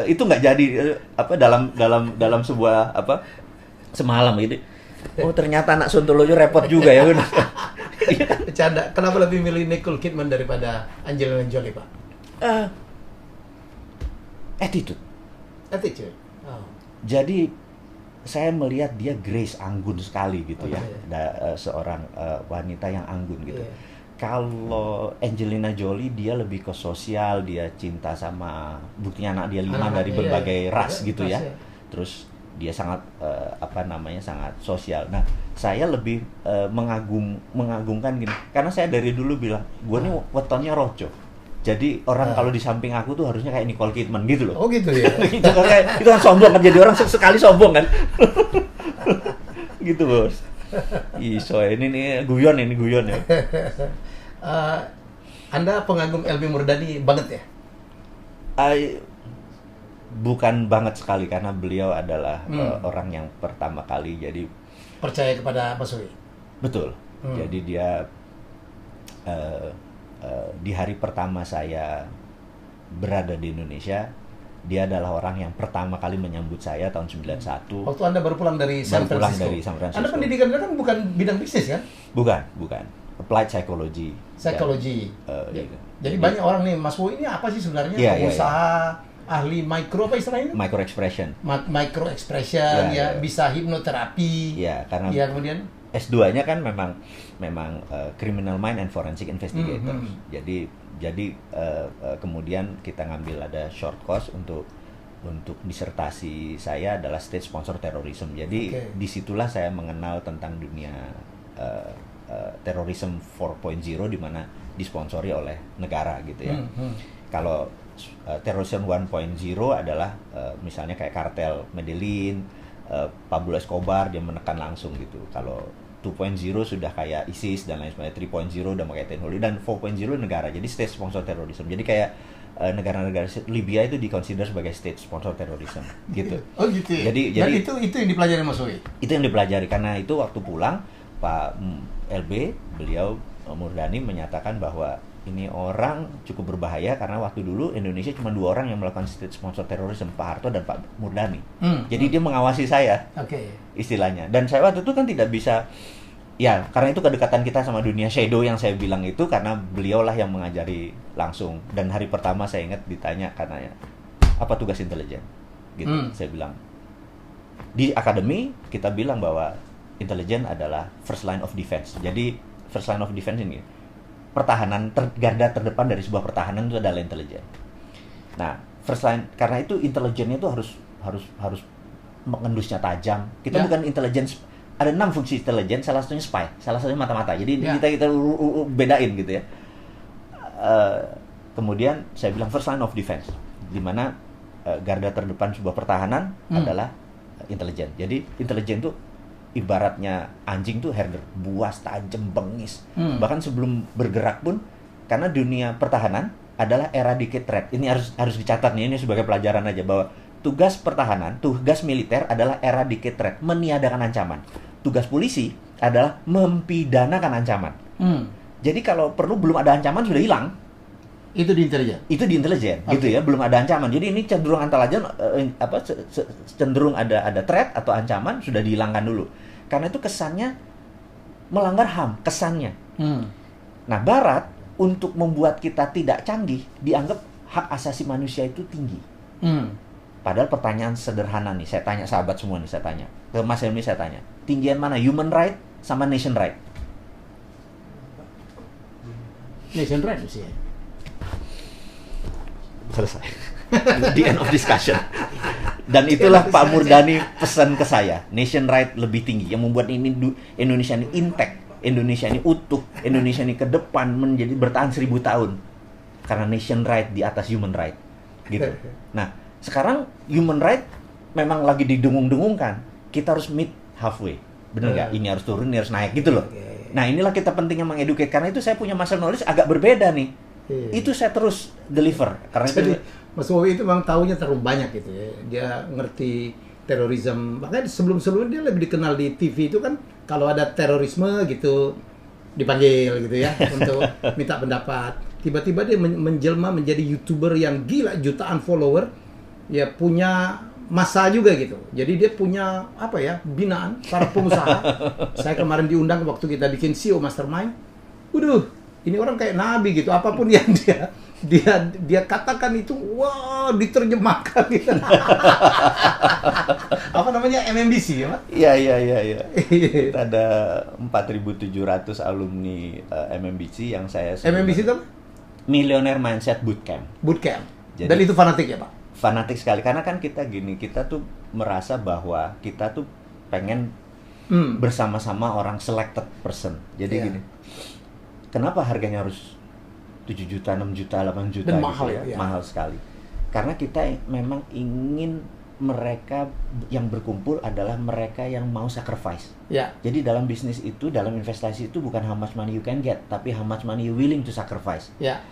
itu nggak jadi dalam sebuah semalam gitu. Oh ternyata anak Sontolo itu repot juga ya. Bercanda. Kenapa lebih milih Nicole Kidman daripada Angelina Jolie, Pak? Attitude. Oh. Jadi saya melihat dia grace, anggun sekali gitu ya. Seorang wanita yang anggun gitu. Yeah. Kalau Angelina Jolie dia lebih ke sosial, dia cinta sama buktinya anak dia 5 dari berbagai ras gitu ya. Terus dia sangat sangat sosial. Nah, saya lebih mengagungkan gini. Karena saya dari dulu bilang, gue nih wetonnya rojo. Jadi orang kalau di samping aku tuh harusnya kayak Nicole Kidman gitu loh. Oh gitu ya. itu kan sombong kan, jadi orang sekali sombong kan. Gitu, Bos. Iso ini guyon ya. Anda pengagum LB Murdani banget ya? Bukan banget sekali, karena beliau adalah orang yang pertama kali jadi percaya kepada Mas Wi. Betul. Jadi dia di hari pertama saya berada di Indonesia, dia adalah orang yang pertama kali menyambut saya tahun 91. Waktu Anda baru pulang dari San Francisco. Anda pendidikan Anda kan bukan bidang bisnis kan? Bukan. Applied psychology. Gitu. Jadi banyak orang nih, Mas Wi ini apa sih sebenarnya? Pengusaha, ahli micro apa istilahnya? Micro expression. Micro expression, bisa hipnoterapi. Ya, karena kemudian S2-nya kan memang criminal mind and forensic investigator. Jadi kemudian kita ngambil ada short course untuk disertasi saya adalah state sponsor terrorism. Jadi disitulah saya mengenal tentang dunia terorisme 4.0 di mana disponsori oleh negara gitu ya. Kalau terorisme 1.0 adalah misalnya kayak kartel Medellin, Pablo Escobar, dia menekan langsung gitu. Kalau 2.0 sudah kayak ISIS dan lain sebagainya, 3.0 udah pakai teknologi, dan 4.0 negara. Jadi state sponsor terrorism. Jadi kayak negara-negara Libya itu dikonsider sebagai state sponsor terrorism gitu. Oh gitu ya? Jadi itu yang dipelajari Mas Wi? Itu yang dipelajari, karena itu waktu pulang Pak LB, beliau Murdani menyatakan bahwa ini orang cukup berbahaya karena waktu dulu Indonesia cuma 2 orang yang melakukan state sponsor terorisme, Pak Harto dan Pak Murdani. Jadi dia mengawasi saya, istilahnya. Dan saya waktu itu kan tidak bisa, ya karena itu kedekatan kita sama dunia shadow yang saya bilang itu, karena beliaulah yang mengajari langsung. Dan hari pertama saya ingat ditanya karena apa tugas intelijen, gitu. Saya bilang di akademi kita bilang bahwa intelijen adalah first line of defense. Jadi first line of defense ini pertahanan, garda terdepan dari sebuah pertahanan itu adalah intelijen. Nah, first line, karena itu intelijennya itu harus mengendusnya tajam. Kita bukan intelijen, ada 6 fungsi intelijen, salah satunya spy, salah satunya mata-mata. Jadi kita bedain gitu ya. Kemudian saya bilang first line of defense, di mana garda terdepan sebuah pertahanan adalah intelijen. Jadi intelijen itu ibaratnya anjing tuh herder, buas, tajam, bengis. Bahkan sebelum bergerak pun, karena dunia pertahanan adalah eradicate threat. Ini harus dicatat nih, ini sebagai pelajaran aja, bahwa tugas pertahanan, tugas militer adalah eradicate threat, meniadakan ancaman. Tugas polisi adalah mempidanakan ancaman. Jadi kalau perlu belum ada ancaman sudah hilang. Itu di intelijen. Gitu ya, belum ada ancaman. Jadi ini cenderung cenderung ada threat atau ancaman sudah dihilangkan dulu. Karena itu kesannya melanggar HAM, kesannya. Nah, Barat untuk membuat kita tidak canggih dianggap hak asasi manusia itu tinggi. Padahal pertanyaan sederhana nih, saya tanya sahabat semua nih, saya tanya ke Mas Helmi, saya tanya, tinggian mana human right sama nation right? Nation right sih. Selesai. The end of discussion. Dan itulah Pak Murdani pesan ke saya, nation right lebih tinggi, yang membuat ini Indonesia ini intact, Indonesia ini utuh, Indonesia ini ke depan menjadi bertahan 1000 tahun karena nation right di atas human right, gitu. Nah, sekarang human right memang lagi didengung-dengungkan, kita harus meet halfway, bener nggak? Ini harus turun, ini harus naik, gitu loh. Nah, inilah kita pentingnya mengeduket, karena itu saya punya muscle knowledge agak berbeda nih. Itu saya terus deliver karena Jadi, itu. Mas Wowi itu memang tahunya terlalu banyak gitu ya. Dia ngerti terorisme. Makanya sebelum-sebelumnya dia lebih dikenal di TV itu kan kalau ada terorisme gitu dipanggil gitu ya untuk minta pendapat. Tiba-tiba dia menjelma menjadi YouTuber yang gila, jutaan follower. Ya punya masa juga gitu. Jadi dia punya apa ya, binaan para pengusaha. Saya kemarin diundang waktu kita bikin CEO Mastermind. Waduh, ini orang kayak nabi gitu. Apapun yang dia katakan itu, wah, diterjemahkan gitu. Apa namanya, MMBC ya, Pak? Iya. Kita ada 4.700 alumni MMBC yang saya sebut. MMBC itu apa? Millionaire Mindset Bootcamp. Bootcamp. Jadi- Dan itu fanatik ya, Pak? Fanatik sekali, karena kan kita gini, kita tuh merasa bahwa kita tuh pengen bersama-sama orang selected person. Jadi Iya. gini, kenapa harganya harus 7 juta, 6 juta, 8 juta Dan gitu mahal ya? Mahal sekali. Karena kita memang ingin mereka yang berkumpul adalah mereka yang mau sacrifice. Ya. Jadi dalam bisnis itu, dalam investasi itu bukan how much money you can get, tapi how much money you willing to sacrifice. Ya.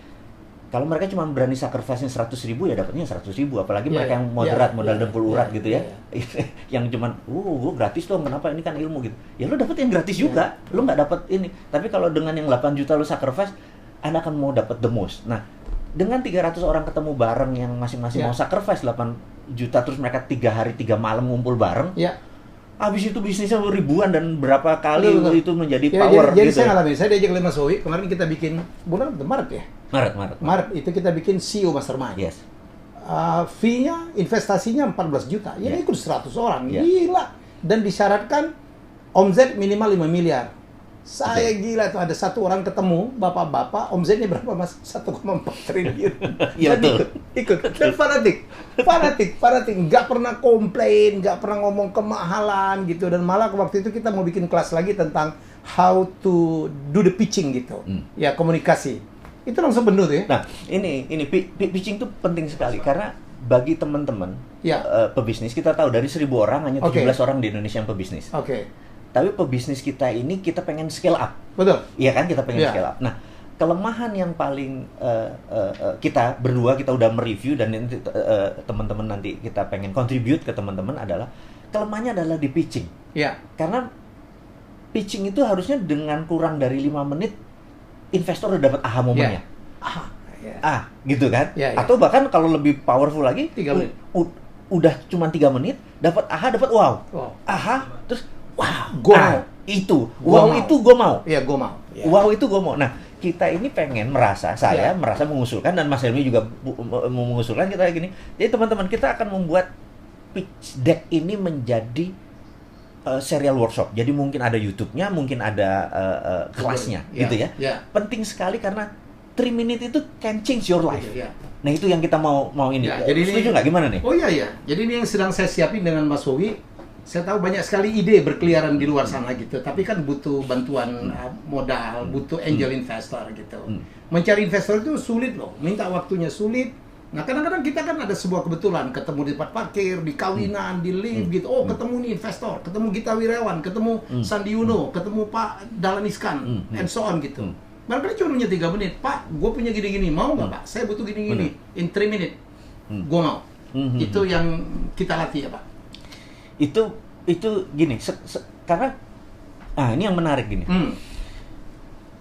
Kalau mereka cuma berani sacrifice-nya 100.000 ya dapatnya 100.000, apalagi Iya, mereka iya. yang moderat, Iya, modal iya, dempul urat iya, gitu ya. iya. Yang cuman, gue gratis dong, kenapa ini kan ilmu gitu. Ya lu dapet yang gratis juga, lu nggak dapet ini. Tapi kalau dengan yang 8 juta lu sacrifice, Anda akan mau dapet the most. Nah, dengan 300 orang ketemu bareng yang masing-masing Iya. mau sacrifice 8 juta, terus mereka 3 hari 3 malam ngumpul bareng, Ya. habis itu bisnisnya ribuan dan berapa kali Betul. itu menjadi Ya, power jadi gitu. saya ngalamin, saya diajak oleh Mas Wowi, kemarin kita bikin bulan Maret ya. Maret itu kita bikin CEO Mastermind. Yes. Fee-nya, investasinya 14 juta. Ya, Yeah. ikut 100 orang. Yeah. Gila. Dan disyaratkan omzet minimal 5 miliar. Saya Oke. gila tuh, ada satu orang ketemu, bapak-bapak, omzetnya berapa Mas? 1,4 triliun. Iya, Dan betul. Ikut. Dan fanatik. Nggak pernah komplain, nggak pernah ngomong kemahalan gitu. Dan malah waktu itu kita mau bikin kelas lagi tentang how to do the pitching gitu. Ya, komunikasi. Itu langsung penuh tuh ya. Nah, ini pitching itu penting sekali karena bagi teman-teman Ya. pebisnis, kita tahu dari 1.000 orang hanya Oke. 17 orang di Indonesia yang pebisnis. Oke. Tapi pebisnis kita ini kita pengen scale up. Betul. Iya kan, kita pengen Iya. scale up. Nah, kelemahan yang paling kita berdua kita udah mereview dan nanti teman-teman nanti kita pengen contribute ke teman-teman adalah kelemahannya adalah di pitching. Ya. Karena pitching itu harusnya dengan kurang dari 5 menit investor udah dapat aha momennya. Ya. Gitu kan? Ya, ya. Atau bahkan kalau lebih powerful lagi, 3 menit. Udah cuma 3 menit, dapat aha, dapat wow. Wow. Aha, terus wow. Gua mau. Itu. Gua Wow mau. itu gue mau. Iya, gue mau. Ya. Wow itu gue mau. Nah, kita ini pengen saya Ya. merasa mengusulkan dan Mas Helmi juga mengusulkan kita gini. Jadi teman-teman, kita akan membuat pitch deck ini menjadi serial workshop. Jadi mungkin ada YouTube-nya, mungkin ada kelasnya, Ya. gitu ya. Ya. Penting sekali karena 3 minutes itu can change your life. Ya. Nah, itu yang kita mau ini. Ya, jadi Setuju nggak? Gimana nih? Oh iya. Jadi ini yang sedang saya siapin dengan Mas Wowi. Saya tahu banyak sekali ide berkeliaran di luar sana gitu. Tapi kan butuh bantuan modal, butuh angel investor gitu. Mencari investor itu sulit loh. Minta waktunya sulit. Nah, kadang-kadang kita kan ada sebuah kebetulan ketemu di tempat parkir, di kawinan, di lift gitu. Oh, ketemu nih investor, ketemu Gita Wirawan, ketemu Sandi Uno, ketemu Pak Dahlan Iskan, and so on gitu. Barangkali cuma punya 3 menit. Pak, gue punya gini-gini, mau nggak Pak? Saya butuh gini-gini. In 3 minutes, gue mau. Itu yang kita latih ya Pak. Itu gini, karena ini yang menarik gini.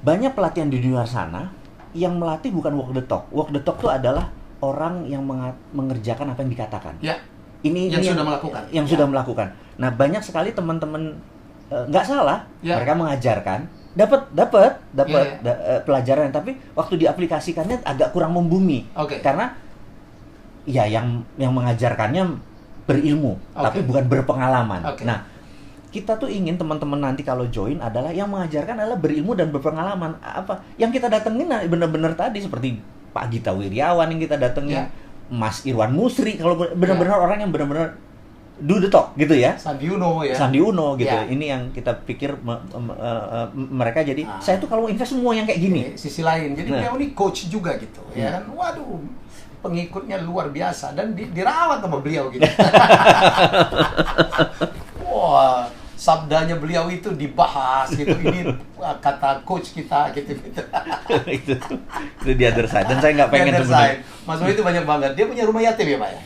Banyak pelatihan di luar sana yang melatih bukan walk the talk. Walk the talk itu adalah orang yang mengerjakan apa yang dikatakan. Ya. Ini Yang sudah melakukan. Yang Ya. sudah melakukan. Nah, banyak sekali teman-teman nggak salah, Ya. mereka mengajarkan, dapat Ya. pelajaran, tapi waktu diaplikasikannya agak kurang membumi. Oke. Karena ya yang mengajarkannya berilmu, tapi bukan berpengalaman. Oke. Nah, kita tuh ingin teman-teman nanti kalau join adalah yang mengajarkan adalah berilmu dan berpengalaman. Apa yang kita datengin benar-benar tadi seperti Pak Gita Wirjawan yang kita datengin, Ya. Mas Irwan Musri, kalau benar-benar orang yang benar-benar do the talk gitu ya. Sandi Uno ya. Sandi Uno gitu. Ya. Ini yang kita pikir mereka jadi saya tuh kalau invest semua yang kayak gini. Sisi lain. Jadi Nah. beliau ini coach juga gitu. Ya kan. Waduh, pengikutnya luar biasa dan dirawat sama beliau gitu. Wah, sabdanya beliau itu dibahas gitu. Ini kata coach kita gitu. itu di other side, dan saya nggak pengen sebenarnya. Mas Boy itu banyak banget. Dia punya rumah yatim ya Pak ya?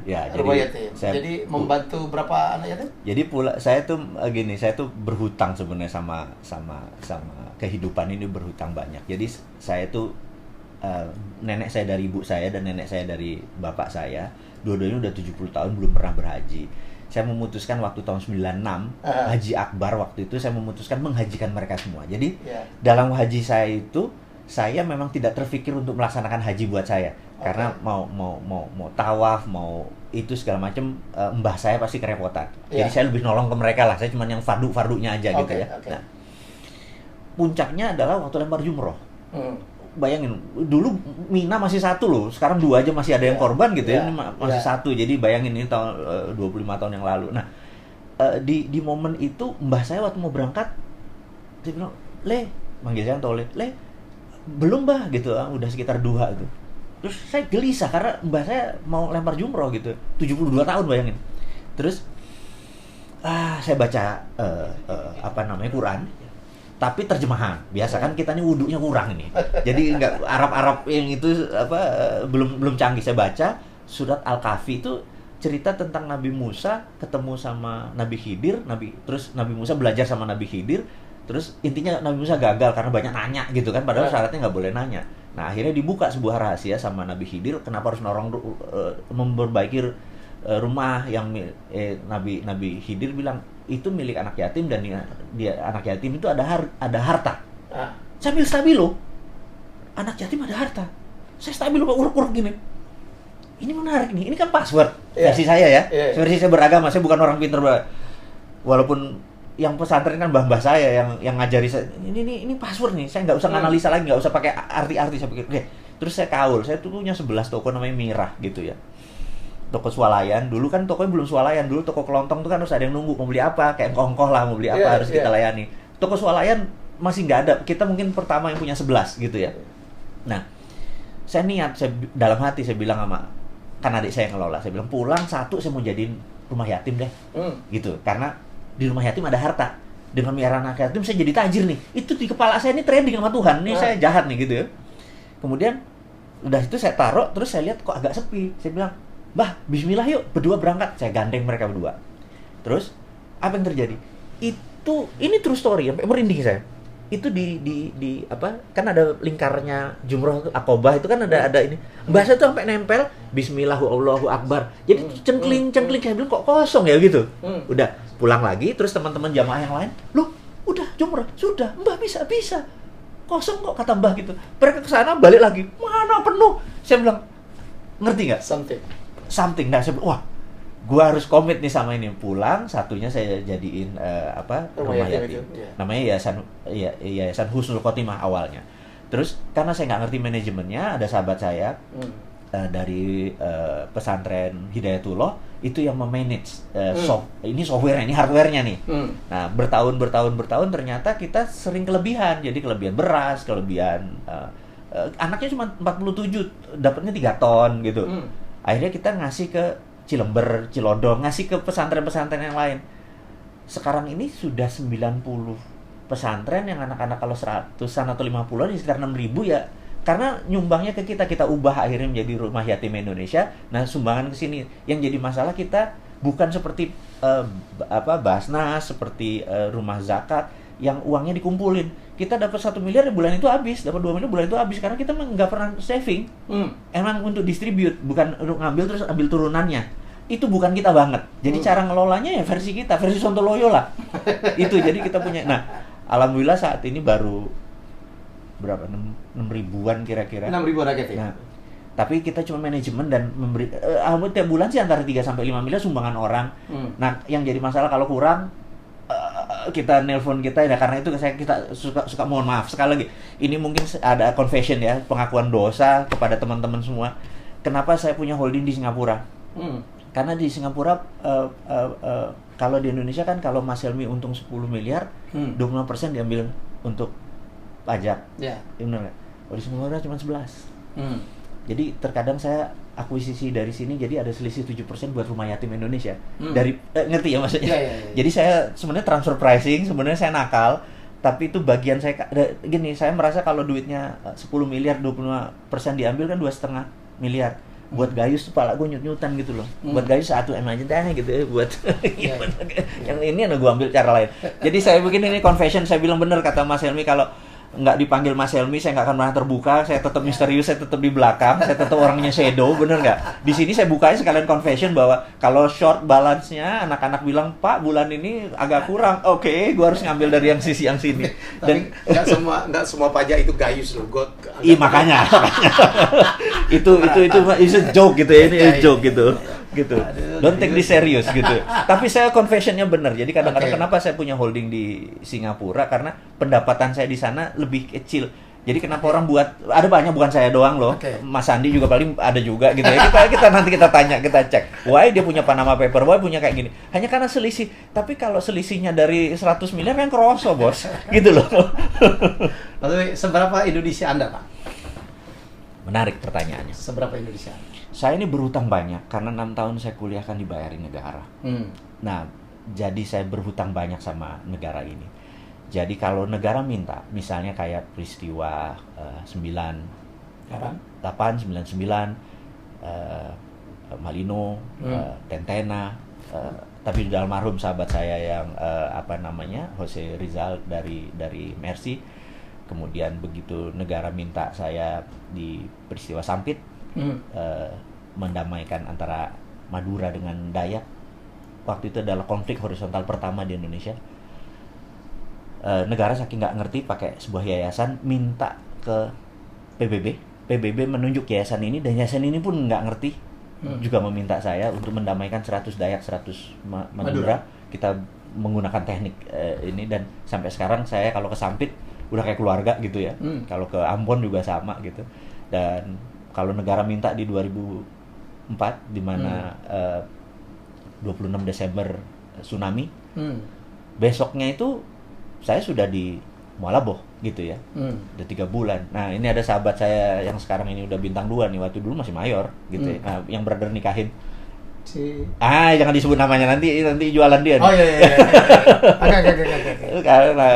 Ya. Rumah yatim. Jadi membantu berapa anak yatim? Jadi saya tuh gini, saya tuh berhutang sebenarnya sama kehidupan ini, berhutang banyak. Jadi saya tuh nenek saya dari ibu saya dan nenek saya dari bapak saya, dua-duanya udah 70 tahun belum pernah berhaji. Saya memutuskan waktu tahun 96 Haji Akbar, waktu itu saya memutuskan menghajikan mereka semua. Jadi dalam haji saya itu, saya memang tidak terfikir untuk melaksanakan haji buat saya. Karena mau tawaf, mau itu segala macam, mbah saya pasti kerepotan. Jadi saya lebih nolong ke mereka lah. Saya cuma yang fardu-fardunya aja gitu ya. Nah, puncaknya adalah waktu lempar jumroh. Bayangin, dulu Mina masih 1 loh, sekarang 2 aja masih ada yang korban gitu ya. Ini masih 1. Jadi bayangin, ini tahun 25 tahun yang lalu. Nah, di momen itu mbah saya waktu mau berangkat, saya bilang, "Le," manggil saya Tole, "Le, belum mbah," gitu, udah sekitar 2 gitu. Terus saya gelisah karena mbah saya mau lempar jumroh gitu, 72 tahun bayangin. Terus saya baca Quran, tapi terjemahan. Biasa kan kita nih wudunya kurang ini. Jadi nggak Arab yang itu belum canggih. Saya baca surat Al-Kahfi, itu cerita tentang Nabi Musa ketemu sama Nabi Khidir, terus Nabi Musa belajar sama Nabi Khidir. Terus intinya Nabi Musa gagal karena banyak nanya gitu kan, padahal syaratnya nggak boleh nanya. Nah, akhirnya dibuka sebuah rahasia sama Nabi Khidir, kenapa harus memperbaiki rumah yang Nabi Khidir bilang itu milik anak yatim, dan dia anak yatim itu ada harta. Saya ambil stabilo, anak yatim ada harta. Saya stabilo uruk-uruk gini. Ini menarik nih, ini kan password versi saya ya. Versi saya beragama, saya bukan orang pinter. Walaupun yang pesantren kan mbah-mbah saya yang ngajari saya, ini password nih, saya nggak usah analisa lagi, nggak usah pakai arti-arti. Saya pikir, oke. Terus saya kaul, saya tuh punya 11 toko namanya Mirah gitu ya. Toko swalayan, dulu kan tokonya belum swalayan, dulu toko kelontong tuh kan harus ada yang nunggu, mau beli apa, kayak ongkoh lah, mau beli apa harus kita layani. Toko swalayan masih nggak ada, kita mungkin pertama yang punya 11 gitu ya. Nah, saya niat, dalam hati saya bilang sama, kan adik saya yang ngelola, saya bilang pulang 1 saya mau jadiin rumah yatim deh, gitu, karena di rumah yatim ada harta. Dengan miara anak yatim saya jadi tajir nih. Itu di kepala saya ini trending sama Tuhan. Nih saya jahat nih gitu ya. Kemudian udah itu saya taruh, terus saya lihat kok agak sepi. Saya bilang, "Mbah, bismillah yuk, berdua berangkat." Saya gandeng mereka berdua. Terus apa yang terjadi? Ini true story, sampai merinding saya. Itu di kan ada lingkarnya jumroh Aqobah itu kan ada ini. Mbah saya tuh sampai nempel bismillahu Allahu Akbar. Jadi cengkling saya bilang kok kosong ya gitu. Udah pulang lagi, terus teman-teman jamaah yang lain, "Loh, udah jumroh, sudah, Mbah bisa. Kosong kok," kata Mbah gitu. Mereka ke sana balik lagi, "Mana penuh?" Saya bilang, "Ngerti nggak? Something." Nah, saya bilang, wah, gua harus komit nih sama ini. Pulang, satunya saya jadiin rumah yatim. Namanya Yayasan Husnul Khotimah awalnya. Terus karena saya nggak ngerti manajemennya, ada sahabat saya dari pesantren Hidayatullah itu yang memanage ini software-nya, ini hardware-nya nih. Nah, bertahun ternyata kita sering kelebihan. Jadi kelebihan beras, kelebihan anaknya cuma 47, dapatnya 3 ton gitu. Akhirnya kita ngasih ke Cilember, Cilodong, ngasih ke pesantren-pesantren yang lain. Sekarang ini sudah 90 pesantren yang anak-anak, kalau 100-an atau 50-an, sekitar 6.000 ya. Karena nyumbangnya ke kita ubah akhirnya menjadi Rumah Yatim Indonesia. Nah, sumbangan ke sini. Yang jadi masalah kita bukan seperti Basnas, seperti rumah zakat yang uangnya dikumpulin. Kita dapat 1 miliar bulan itu habis, dapat 2 miliar bulan itu habis, karena kita nggak pernah saving. Emang untuk distribute, bukan untuk ngambil terus ambil turunannya. Itu bukan kita banget. Jadi cara ngelolanya ya versi kita, versi Sontoloyo lah. Itu jadi kita punya. Nah, alhamdulillah saat ini baru berapa? 6 ribuan kira-kira. 6 ribu rakyat ya. Nah, tapi kita cuma manajemen dan memberi tiap bulan sih antara 3 sampai 5 miliar sumbangan orang. Nah, yang jadi masalah kalau kurang kita nelpon kita ya, karena itu kita suka mohon maaf sekali lagi. Ini mungkin ada confession ya, pengakuan dosa kepada teman-teman semua. Kenapa saya punya holding di Singapura? Karena di Singapura kalau di Indonesia kan kalau Mas Helmi untung 10 miliar, 25% diambil untuk pajak. Iya. Benar nggak? Kalau di Singapura cuma 11. Jadi terkadang saya akuisisi dari sini, jadi ada selisih 7% buat rumah yatim Indonesia. Dari ngerti ya maksudnya? Jadi saya sebenarnya transfer pricing, sebenarnya saya nakal, tapi itu bagian saya gini, saya merasa kalau duitnya 10 miliar 25% diambil kan 2,5 miliar. Buat Gayus tuh pala gue nyut-nyutan gitu loh. Buat Gayus 1 M aja deh gitu ya, buat yang ini gue ambil cara lain. Jadi saya begini, ini confession, saya bilang bener kata Mas Helmi, kalau nggak dipanggil Mas Helmi, saya nggak akan pernah terbuka, saya tetap misterius, saya tetap di belakang, saya tetap orangnya shadow, bener nggak? Di sini saya bukain sekalian confession bahwa kalau short balance-nya, anak-anak bilang, Pak, bulan ini agak kurang, oke, gue harus ngambil dari yang sisi yang sini. Dan nggak semua pajak itu Gayus loh, iya makanya. itu a joke gitu ya, ini joke gitu. Don't take this serious gitu. Tapi saya confessionnya benar. Jadi kadang-kadang kenapa saya punya holding di Singapura, karena pendapatan saya di sana lebih kecil. Jadi kenapa orang buat, ada banyak, bukan saya doang loh. Mas Andi juga paling ada juga gitu ya. Kita nanti kita tanya, kita cek. Why dia punya Panama Paper, why punya kayak gini. Hanya karena selisih. Tapi kalau selisihnya dari 100 miliar kan kroso, Bos. Gitu loh. Lalu seberapa Indonesia Anda, Pak? Menarik pertanyaannya. Seberapa Indonesia? Saya ini berhutang banyak karena 6 tahun saya kuliah kan dibayarin negara. Nah, jadi saya berhutang banyak sama negara ini. Jadi kalau negara minta, misalnya kayak peristiwa 899, Malino, Tentena, tapi sudah almarhum sahabat saya yang Jose Rizal dari Mercy. Kemudian begitu negara minta saya di peristiwa Sampit, mendamaikan antara Madura dengan Dayak. Waktu itu adalah konflik horizontal pertama di Indonesia. Negara saking nggak ngerti pakai sebuah yayasan, minta ke PBB. PBB menunjuk yayasan ini, dan yayasan ini pun nggak ngerti, juga meminta saya untuk mendamaikan 100 Dayak, 100 Madura. Kita menggunakan teknik ini, dan sampai sekarang saya kalau ke Sampit udah kayak keluarga gitu ya. Kalau ke Ambon juga sama gitu. Dan kalau negara minta di 2004, di mana 26 Desember tsunami, besoknya itu saya sudah di Moalaboh gitu ya. Udah 3 bulan. Nah, ini ada sahabat saya yang sekarang ini udah bintang 2 nih, waktu dulu masih mayor gitu ya. Nah, yang brother nikahin jangan disebut namanya, nanti jualan dia nih. Oh iya. Karena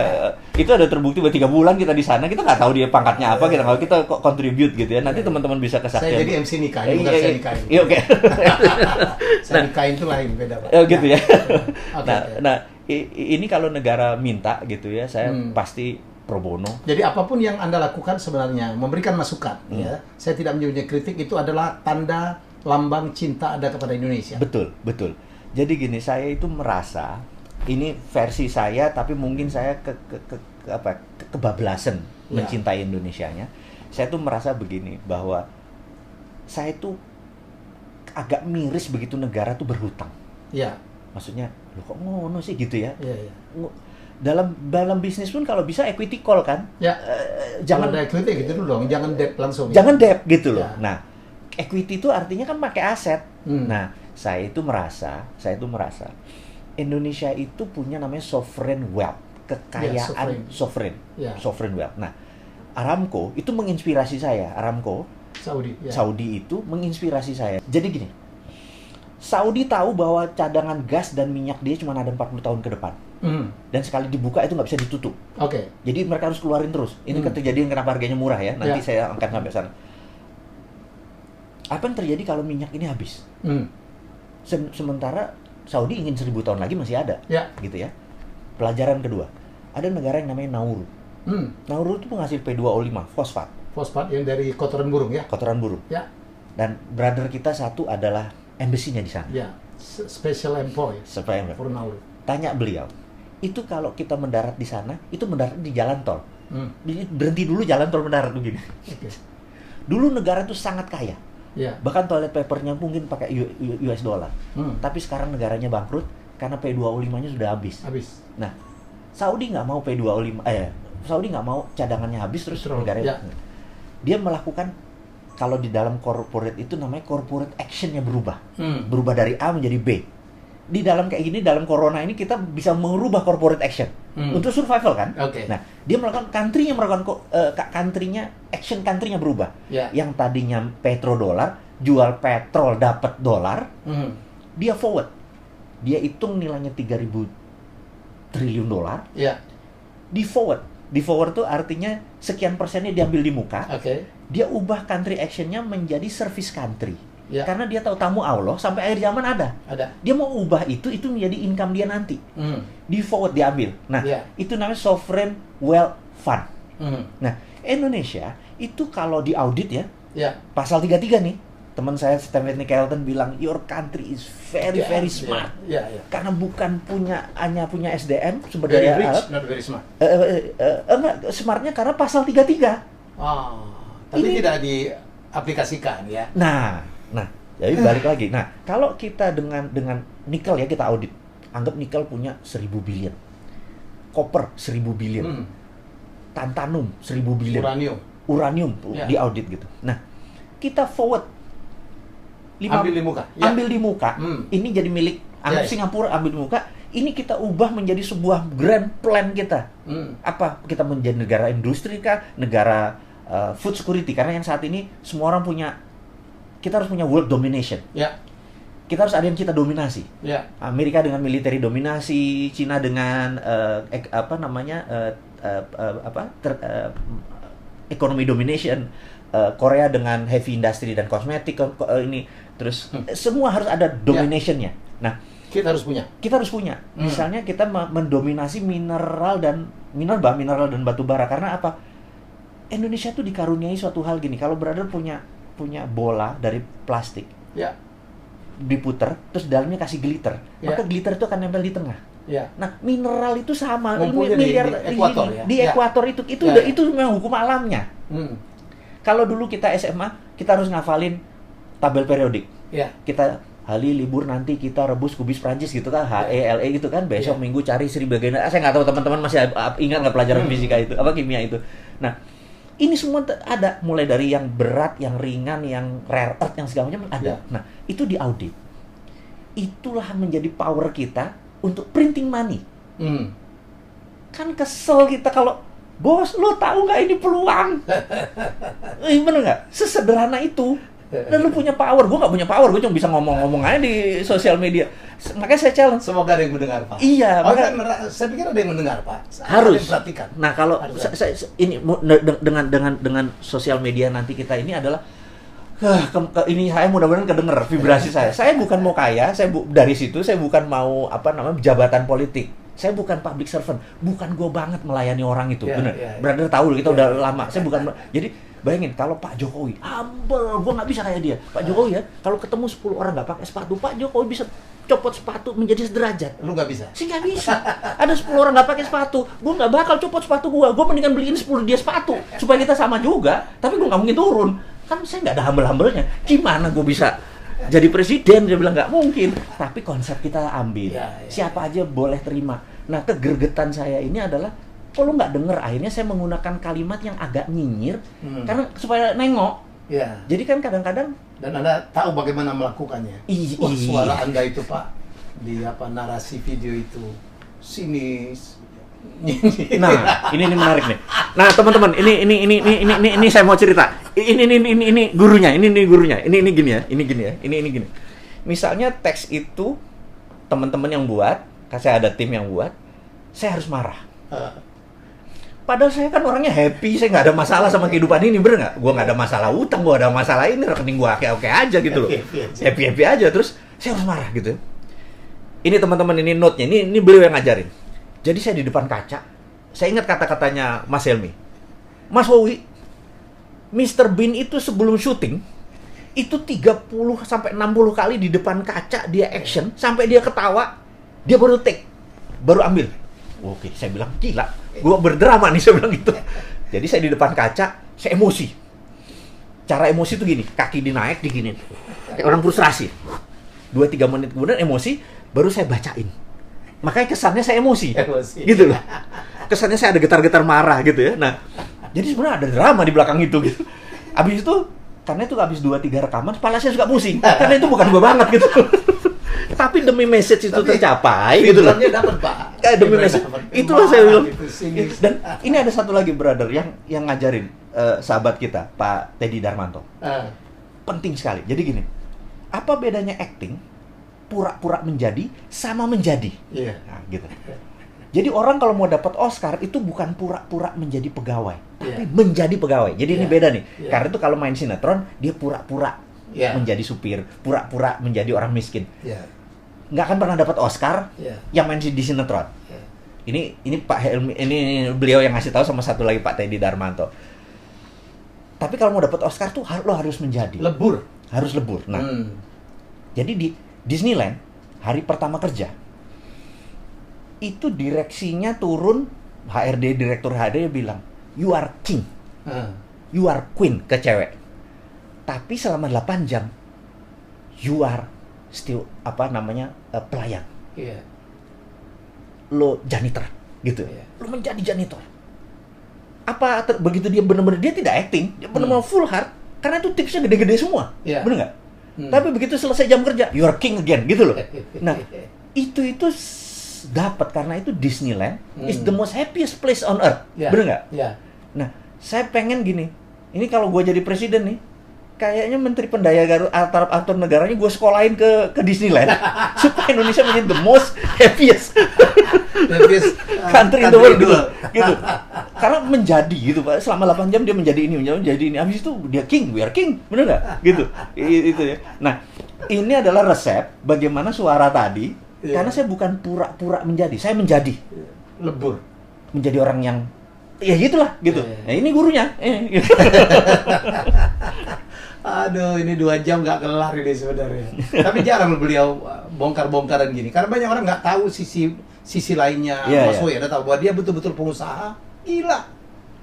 itu ada terbukti buat 3 bulan kita di sana, kita nggak tahu dia pangkatnya apa, kita kok contribute gitu ya. Nanti teman-teman bisa kesaksian. Saya jadi MC nikahin, bukan saya nikahin. Iya, oke. Saya nikahin itu lain, beda, Pak. Gitu ya. Nah, ini kalau negara minta gitu ya, saya pasti pro bono. Jadi apapun yang Anda lakukan sebenarnya memberikan masukan ya. Saya tidak menyebutnya kritik, itu adalah tanda lambang cinta Anda kepada Indonesia. Betul. Jadi gini, saya itu merasa, ini versi saya, tapi mungkin saya kebablasan mencintai Indonesianya. Saya tuh merasa begini, bahwa saya tuh agak miris begitu negara tuh berhutang. Iya. Maksudnya, loh kok ngono sih gitu ya? Iya. Dalam bisnis pun kalau bisa equity call kan? Ya. Jangan ada equity gitu dulu dong, jangan debt langsung. Jangan debt gitu loh. Ya. Nah, equity itu artinya kan pakai aset. Nah, saya itu merasa Indonesia itu punya namanya sovereign wealth, kekayaan sovereign wealth. Nah, Aramco itu menginspirasi saya. Saudi itu menginspirasi saya. Jadi gini, Saudi tahu bahwa cadangan gas dan minyak dia cuma ada 40 tahun ke depan. Dan sekali dibuka itu nggak bisa ditutup. Jadi mereka harus keluarin terus. Ini kejadian kenapa harganya murah ya. Nanti saya akan sampai sana. Apa yang terjadi kalau minyak ini habis? Sementara Saudi ingin 1000 tahun lagi masih ada, gitu ya. Pelajaran kedua, ada negara yang namanya Nauru. Nauru itu penghasil P2O5, fosfat. Fosfat yang dari kotoran burung ya? Kotoran burung. Ya. Dan brother kita satu adalah embassy-nya di sana. Ya, special envoy. For Nauru. Tanya beliau, itu kalau kita mendarat di sana, itu mendarat di jalan tol. Berhenti dulu jalan tol mendarat begini. Dulu negara itu sangat kaya. Bahkan toilet papernya mungkin pakai US dollar. Tapi sekarang negaranya bangkrut karena P2O5-nya sudah habis. Nah, Saudi nggak mau P2O5, Saudi nggak mau cadangannya habis terus negaranya. Dia melakukan, kalau di dalam corporate itu namanya corporate action-nya berubah. Berubah dari A menjadi B. di dalam kayak gini, dalam corona ini kita bisa merubah corporate action untuk survival kan. Nah, dia melakukan country-nya country-nya berubah. Yang tadinya petrodolar, jual petrol dapat dolar, dia forward. Dia hitung nilainya 3.000 triliun dolar. Di forward. Di forward tuh artinya sekian persennya diambil di muka. Dia ubah country action-nya menjadi service country. Karena dia tahu tamu Allah sampai akhir zaman ada. Dia mau ubah itu menjadi income dia nanti. Di forward diambil. Nah, itu namanya sovereign wealth fund. Nah, Indonesia itu kalau di audit ya, pasal 33 nih. Teman saya Stephanie Kelton bilang your country is very smart. Karena bukan hanya punya SDM sumber daya alam. Not very smart. Enggak, smartnya karena pasal 33. Tapi ini tidak diaplikasikan ya. Nah, jadi balik lagi. Nah, kalau kita dengan nikel ya, kita audit. Anggap nikel punya 1.000 billion. Copper 1.000 billion. Tantalum 1.000 billion. Uranium di audit gitu. Nah, kita forward ambil di muka. Ini jadi milik Singapura, ambil di muka. Ini kita ubah menjadi sebuah grand plan kita. Apa? Kita menjadi negara industri kah? Negara food security, karena yang saat ini semua orang kita harus punya world domination. Kita harus ada yang kita dominasi. Amerika dengan military dominasi, Cina dengan economy domination, Korea dengan heavy industry dan kosmetik ini, terus semua harus ada dominationnya. Nah, kita harus punya. Misalnya kita mendominasi mineral dan batu bara. Karena apa? Indonesia tuh dikaruniai suatu hal gini. Kalau brother punya bola dari plastik, diputer, terus dalamnya kasih glitter, maka glitter itu akan nempel di tengah. Nah, mineral itu sama, miliar di ekuator itu memang hukum alamnya. Kalau dulu kita SMA, kita harus ngafalin tabel periodik. Kita hari libur nanti kita rebus kubis Prancis gitu kan, HELE gitu kan, besok minggu cari Sri bagian. Saya nggak tahu teman-teman masih ingat nggak pelajaran fisika itu, kimia itu. Nah, ini semua ada, mulai dari yang berat, yang ringan, yang rare earth, yang segala macam ada. Nah, itu di audit. Itulah menjadi power kita untuk printing money. Kan kesel kita kalau, bos, lo tahu nggak ini peluang? Bener nggak? Sesederhana itu. Dan lu punya power, gue nggak punya power, gue cuma bisa ngomong-ngomong aja di sosial media. Makanya saya challenge. Semoga ada yang mendengar, Pak. Iya. Saya pikir ada yang mendengar, Pak. Harus. Perhatikan. Nah, kalau ini dengan sosial media nanti kita ini adalah, ini saya mudah-mudahan kedenger vibrasi saya. Saya bukan mau kaya, dari situ saya bukan mau jabatan politik. Saya bukan public servant, bukan gue banget melayani orang itu, bener. Brother tahu kita udah lama. Saya bukan. Jadi bayangin kalau Pak Jokowi, humble, gue nggak bisa kayak dia. Pak Jokowi ya, kalau ketemu 10 orang nggak pakai sepatu, Pak Jokowi bisa copot sepatu menjadi sederajat. Lu nggak bisa? Sih nggak bisa. Ada 10 orang nggak pakai sepatu, gue nggak bakal copot sepatu gue. Gue mendingan beliin 10 dia sepatu supaya kita sama juga. Tapi gue nggak mungkin turun. Kan saya nggak ada humble-humblenya. Gimana gue bisa jadi presiden? Dia bilang nggak mungkin. Tapi konsep kita ambil. Siapa aja boleh terima. Nah, kegergetan saya ini adalah, kok lu nggak denger? Akhirnya saya menggunakan kalimat yang agak nyinyir, karena supaya nengok. Jadi kan kadang-kadang. Dan Anda tahu bagaimana melakukannya. Suara Anda itu, Pak, di narasi video itu sinis. Nah, ini menarik nih. Nah, teman-teman, ini saya mau cerita. Ini gurunya, ini gurunya. Ini gini. Misalnya teks itu teman-teman yang buat, saya ada tim yang buat, saya harus marah. Padahal saya kan orangnya happy, saya nggak ada masalah sama kehidupan ini, bener nggak? Gue nggak ada masalah utang, gue ada masalah ini, rekening gue oke aja gitu loh. Happy aja, terus saya harus marah gitu. Ini teman-teman, ini note-nya, ini beliau yang ngajarin. Jadi saya di depan kaca, saya ingat kata-katanya Mas Helmi. Mas Wowi, Mr. Bean itu sebelum syuting, itu 30-60 kali di depan kaca dia action, sampai dia ketawa, dia baru take, baru ambil. Oke, saya bilang, gila, gue berdrama nih, saya bilang gitu. Jadi saya di depan kaca, saya emosi. Cara emosi itu gini, kaki dinaik, diginin. Kayak orang frustrasi. 2-3 menit kemudian emosi, baru saya bacain. Makanya kesannya saya emosi. Gitu loh. Kesannya saya ada getar-getar marah gitu ya. Nah, jadi sebenarnya ada drama di belakang itu gitu. Abis itu, karena itu abis 2-3 rekaman, kepala saya suka pusing. Karena itu bukan gue banget gitu. Tapi demi message itu Tapi tercapai gitu loh. Tujuannya dapat, Pak. Kayak demi Tujuannya message. dapat. Itulah saya bilang. Gitu, singis. Dan ini ada satu lagi brother yang ngajarin sahabat kita, Pak Teddy Darmanto. Penting sekali. Jadi gini, apa bedanya acting, pura-pura menjadi, sama menjadi? Iya. Nah, gitu. Jadi orang kalau mau dapat Oscar itu bukan pura-pura menjadi pegawai, tapi menjadi pegawai. Jadi ini beda nih. Karena itu kalau main sinetron, dia pura-pura menjadi supir, pura-pura menjadi orang miskin. Nggak akan pernah dapat Oscar yang main di sinetron. Ini Pak Helmi, ini beliau yang ngasih tahu, sama satu lagi Pak Teddy Darmanto. Tapi kalau mau dapat Oscar tuh lo harus menjadi. Lebur. Harus lebur. Nah, jadi di Disneyland hari pertama kerja itu direksinya turun, HRD, direktur HRD bilang, you are king, you are queen ke cewek. Tapi selama 8 jam, you are still pelayan. Lo janitor gitu. Lo menjadi janitor. Begitu dia benar-benar, dia tidak acting, dia benar-benar full heart, karena itu tipsnya gede-gede semua, bener nggak? Tapi begitu selesai jam kerja, you are king again gitu loh. Nah, itu dapat karena itu Disneyland is the most happiest place on earth, bener nggak? Nah, saya pengen gini, ini kalau gue jadi presiden nih, kayaknya Menteri Pendaya atur negaranya gue sekolahin ke Disneyland supaya Indonesia menjadi the most happiest country in the world gitu. Karena menjadi gitu Pak, selama 8 jam dia menjadi ini, habis itu dia king, we are king, bener nggak? Gitu. Itu ya. Nah, ini adalah resep bagaimana suara tadi, karena saya bukan pura-pura menjadi, saya menjadi lebur, menjadi orang yang ya gitulah gitu. Nah, ini gurunya. Aduh, ini 2 jam nggak kelar ini sebenarnya. Tapi jarang beliau bongkar-bongkaran gini, karena banyak orang nggak tahu sisi lainnya. Mas Woy ada tahu bahwa dia betul-betul pengusaha. Gila,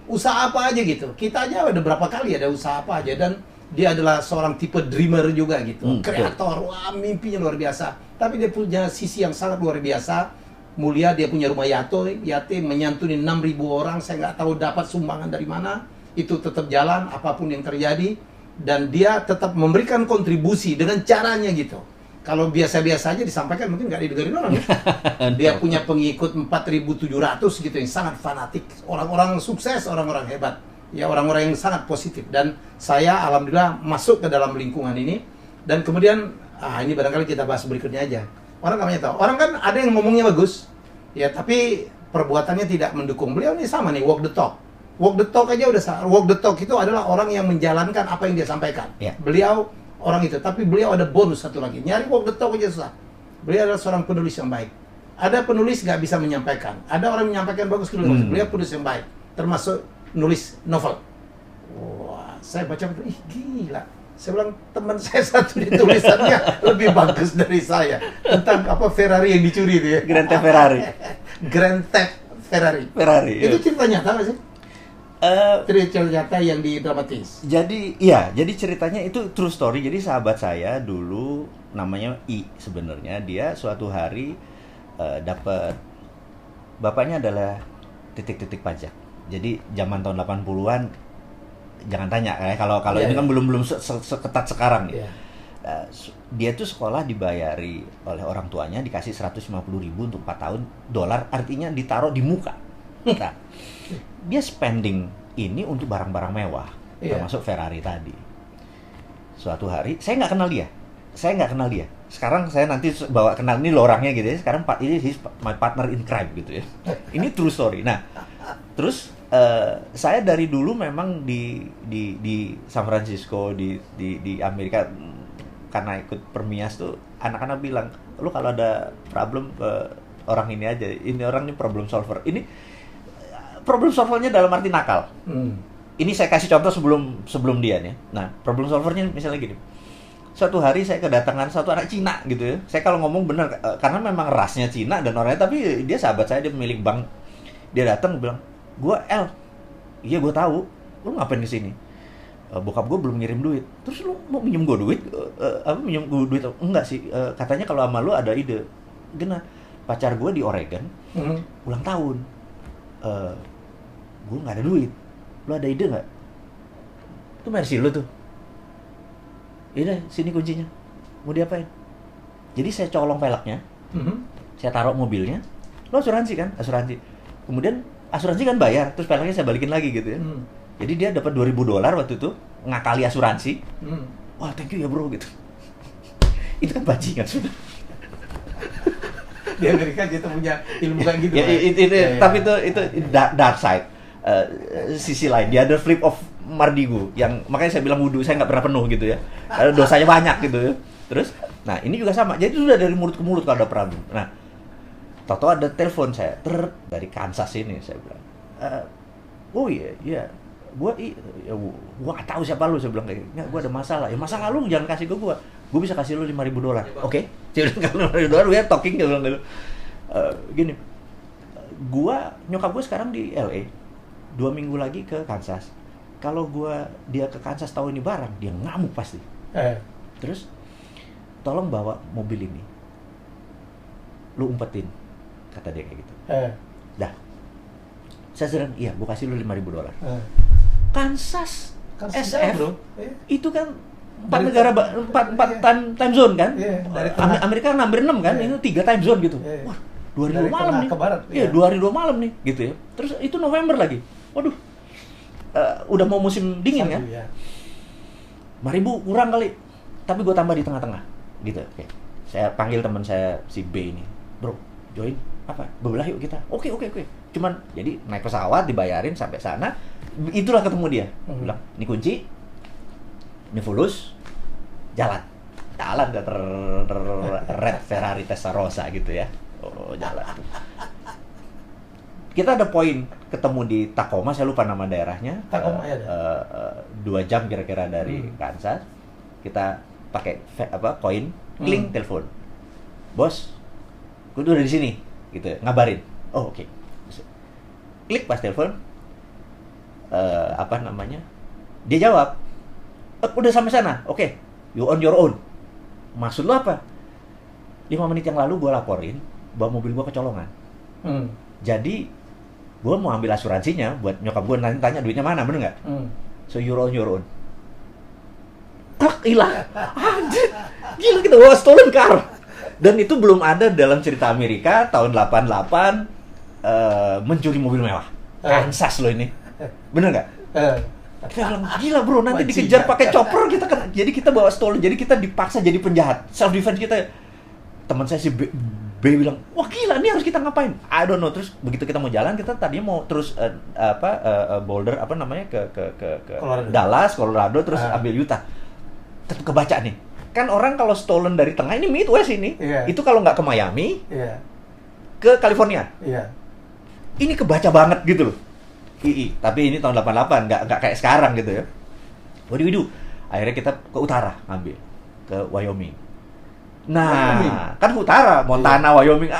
usaha apa aja gitu. Kita aja ada berapa kali ada usaha apa aja, dan dia adalah seorang tipe dreamer juga gitu, kreator. Wah, mimpinya luar biasa. Tapi dia punya sisi yang sangat luar biasa. Mulia, dia punya rumah yatim, menyantuni 6.000 orang. Saya nggak tahu dapat sumbangan dari mana. Itu tetap jalan apapun yang terjadi. Dan dia tetap memberikan kontribusi dengan caranya gitu. Kalau biasa-biasa aja disampaikan mungkin nggak didengarin orang ya. Dia punya pengikut 4.700 gitu yang sangat fanatik. Orang-orang sukses, orang-orang hebat. Ya, orang-orang yang sangat positif. Dan saya alhamdulillah masuk ke dalam lingkungan ini. Dan kemudian, ini barangkali kita bahas berikutnya aja. Orang nggak banyak tahu. Orang kan ada yang ngomongnya bagus, ya, tapi perbuatannya tidak mendukung. Beliau ini sama nih, walk the talk. Walk the talk aja udah salah. Walk the talk itu adalah orang yang menjalankan apa yang dia sampaikan. Beliau orang itu, tapi beliau ada bonus satu lagi. Nyari walk the talk aja susah. Beliau adalah seorang penulis yang baik. Ada penulis nggak bisa menyampaikan. Ada orang menyampaikan bagus, beliau penulis yang baik. Termasuk nulis novel. Wah, saya baca itu, ih gila. Saya bilang, teman saya satu di tulisannya lebih bagus dari saya. Tentang apa Ferrari yang dicuri itu ya. Grand Theft Ferrari. Grand Theft Ferrari. Itu cerita nyata nggak sih? Cerita nyata yang didramatis. Jadi ceritanya itu true story. Jadi sahabat saya dulu namanya I sebenarnya, dia suatu hari dapat, bapaknya adalah titik-titik pajak. Jadi zaman tahun 80-an, jangan tanya kalau ini kan belum seketat sekarang ya. Dia tuh sekolah dibayari oleh orang tuanya, dikasih 150.000 untuk 4 tahun, dolar artinya ditaruh di muka. Nah, dia spending ini untuk barang-barang mewah, termasuk Ferrari tadi. Suatu hari saya nggak kenal dia. Sekarang saya nanti bawa kenal, ini lo orangnya gitu ya. Sekarang ini my partner in crime gitu ya. Ini true story. Nah, terus saya dari dulu memang di San Francisco, di Amerika, karena ikut Permias tuh, anak-anak bilang, lu kalau ada problem ke orang ini aja, ini orang ini problem solver. Ini problem solvernya dalam arti nakal. Ini saya kasih contoh sebelum dia nih. Nah, problem solvernya misalnya gini. Suatu hari saya kedatangan satu anak Cina gitu ya. Saya kalau ngomong bener, karena memang rasnya Cina dan orangnya, tapi dia sahabat saya, dia pemilik bank. Dia datang bilang, iya gue tahu, lu ngapain di sini? Bokap gue belum ngirim duit. Terus lu mau minjem gue duit? Minjem gue duit? Enggak sih. Katanya kalau sama lu ada ide. Gimana? Pacar gue di Oregon, ulang tahun. Gue nggak ada duit. Lu ada ide nggak? Itu mercy lu tuh. Ini sini kuncinya. Mau diapain? Jadi saya colong velgnya, Mhm. saya taruh mobilnya, lo asuransi kan? Asuransi. Kemudian asuransi kan bayar, terus velgnya saya balikin lagi gitu ya. Jadi dia dapat $2.000 waktu itu, ngakali asuransi. Wah, thank you ya bro gitu. Itu kan bajingan sudah. Di Amerika kita punya ilmu kayak gitu. Ya, tapi itu dark side. Sisi lain, the other flip of Mardigu, yang makanya saya bilang wudhu saya nggak pernah penuh gitu ya, karena dosanya banyak gitu ya. Terus, nah ini juga sama, jadi sudah dari mulut ke mulut kalau ada perang. Nah, tahu ada telepon saya dari Kansas ini, saya bilang, oh iya, gua nggak tahu siapa lu, saya bilang kayak, nggak, gua ada masalah, ya masalah lu jangan kasih ke gua bisa kasih lu $5.000, oke? Saya bilang kalau $5.000 we are talking, dia bilang gitu. Gini, nyokap gua sekarang di LA, 2 minggu lagi ke Kansas. Kalau dia ke Kansas tahu ini barang, dia ngamuk pasti. Terus, tolong bawa mobil ini, lu umpetin, kata dia kayak gitu. Dah, saya sedang, iya, gua kasih lu $5.000. Kansas SF, bro. Itu kan 4 negara, 4 time zone kan? Amerika kan hampir 6 kan? Itu 3 time zone gitu. Wah, 2 hari 2 malam nih. Iya, 2 hari 2 malam nih, gitu ya. Terus itu November lagi. Waduh, udah mau musim dingin kan? $5.000 kurang kali. Tapi gue tambah di tengah-tengah, gitu. Oke. Saya panggil teman saya si B ini, bro, join apa? Bebelah yuk kita. Oke. Cuman jadi naik pesawat dibayarin sampai sana. Itulah ketemu dia. Bilang, ini kunci, ini fulus, jalan ke red Ferrari Testarossa gitu ya. Oh, jalan. Kita ada poin ketemu di Tacoma, saya lupa nama daerahnya. Tacoma 2 jam kira-kira dari Kansas. Kita pakai koin, kling, telepon. Bos, gue udah di sini, gitu. Ngabarin. Oh, oke. Klik pas telepon. Dia jawab. Udah sampai sana. Oke. You on your own. Maksud lo apa? 5 menit yang lalu gue laporin bahwa mobil gue kecolongan. Jadi gue mau ambil asuransinya buat nyokap gue, nanti tanya duitnya mana, bener nggak? So you're on your own. Tak hilang. Anjir, gila, kita bawa stolen car. Dan itu belum ada dalam cerita Amerika tahun 88 mencuri mobil mewah. Kansas lo ini, bener nggak? Kita bilang gila bro, nanti dikejar pakai chopper kita kan. Jadi kita bawa stolen, jadi kita dipaksa jadi penjahat. Self defense kita. Teman saya si B bilang, wah gila, ini harus kita ngapain? I don't know. Terus begitu kita mau jalan, kita tadinya mau terus Boulder ke Dallas, Colorado, terus ambil Utah. Tetap kebaca nih. Kan orang kalau stolen dari tengah ini Midwest ini, itu kalau nggak ke Miami, ke California. Ini kebaca banget gitu loh. Tapi ini tahun 88, nggak kayak sekarang gitu ya. What do we do? Akhirnya kita ke utara ngambil, ke Wyoming. Nah, kan utara, Montana, Wyoming,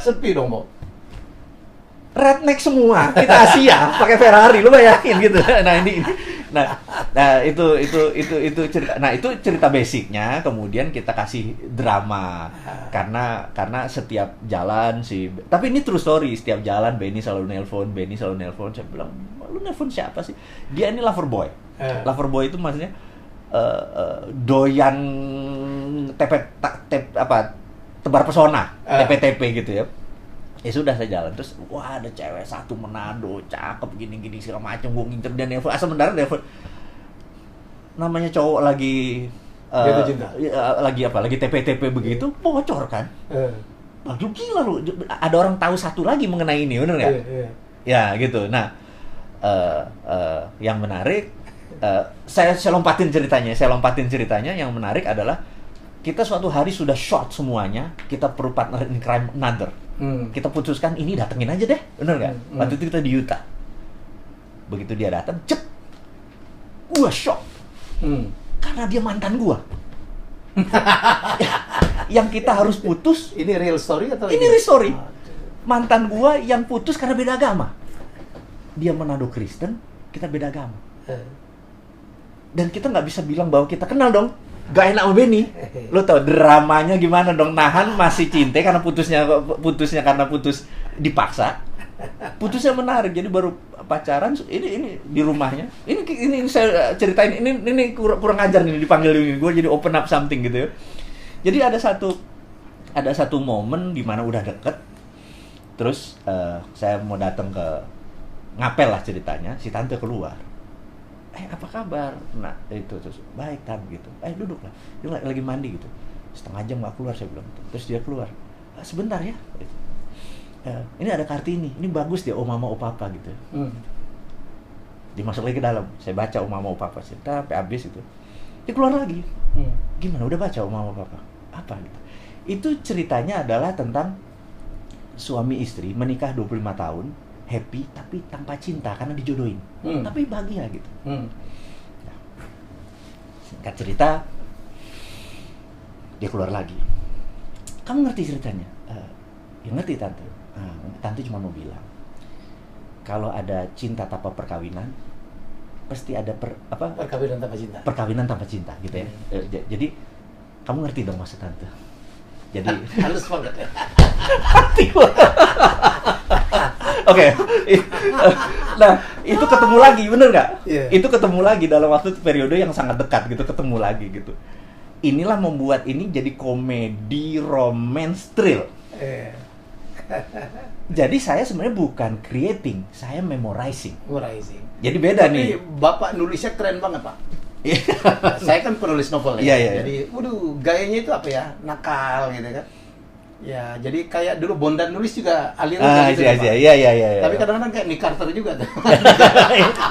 sepi dong, Bo. Redneck semua, kita Asia, pakai Ferrari, lu bayangin gitu. Nah itu cerita. Nah itu cerita basicnya. Kemudian kita kasih drama karena setiap jalan tapi ini true story. Setiap jalan Benny selalu nelpon. Saya bilang, lu nelpon siapa sih? Dia ini lover boy. Lover boy itu maksudnya doyan tebar pesona, TP gitu ya. Ya sudah, saya jalan terus, wah ada cewek satu Manado, cakep gini segala macam, gue ngincer dia nelpon, asal mendarat nelpon. Namanya cowok lagi lagi TP begitu, bocor kan. Aduh gila lu, ada orang tahu satu lagi mengenai ini, bener nggak? Ya gitu. Nah, yang menarik, saya lompatin ceritanya. Yang menarik adalah kita suatu hari sudah short semuanya, kita perlu partner in crime another. Kita putuskan ini datengin aja deh, bener nggak? Waktu itu kita di Utah. Begitu dia datang, gua shock. Karena dia mantan gua. Yang kita harus putus. Ini real story atau ini real story? Mantan gua yang putus karena beda agama. Dia Manado Kristen, kita beda agama. Dan kita nggak bisa bilang bahwa kita kenal dong. Gak enak sama Benny. Lo tau dramanya gimana dong, nahan masih cinta karena putusnya karena putus dipaksa. Putusnya menarik, jadi baru pacaran ini di rumahnya. Ini saya ceritain, ini kurang ajar nih dipanggil ini. Gue jadi open up something gitu ya. Jadi ada satu ada satu momen di mana udah deket, terus saya mau datang ke ngapel lah ceritanya, si tante keluar. Apa kabar? Nah, itu terus baik Tan gitu. Duduk lah. Dia lagi mandi gitu. Setengah jam nggak keluar saya bilang. Terus dia keluar. Sebentar ya. Ini ada Kartini. Ini bagus dia, oh mama oh papa gitu. Dimasuk lagi ke dalam. Saya baca oh mama oh papa. Sampai habis itu. Dia keluar lagi. Gimana? Udah baca oh mama oh papa? Apa gitu? Itu ceritanya adalah tentang suami istri menikah 25 tahun. Happy tapi tanpa cinta karena dijodohin, tapi bahagia gitu. Nah, singkat cerita, dia keluar lagi. Kamu ngerti ceritanya? Ya ngerti tante. Tante cuma mau bilang, kalau ada cinta tanpa perkawinan, pasti ada perkawinan tanpa cinta. Perkawinan tanpa cinta, gitu ya. Jadi kamu ngerti dong maksud tante. Jadi halus banget. Hati gua. Oke. Nah, itu ketemu lagi, bener nggak? Yeah. Itu ketemu lagi dalam waktu periode yang sangat dekat gitu, ketemu lagi gitu. Inilah membuat ini jadi komedi romance thrill. Jadi saya sebenarnya bukan creating, saya memorizing. Jadi beda nih. Bapak nulisnya keren banget, Pak. Saya kan penulis novel ya. Jadi, waduh, gayanya itu apa ya? Nakal gitu kan. Ya, jadi kayak dulu Bondan nulis juga aliran gitu. Iya. Tapi kadang-kadang kayak Nick Carter juga tuh.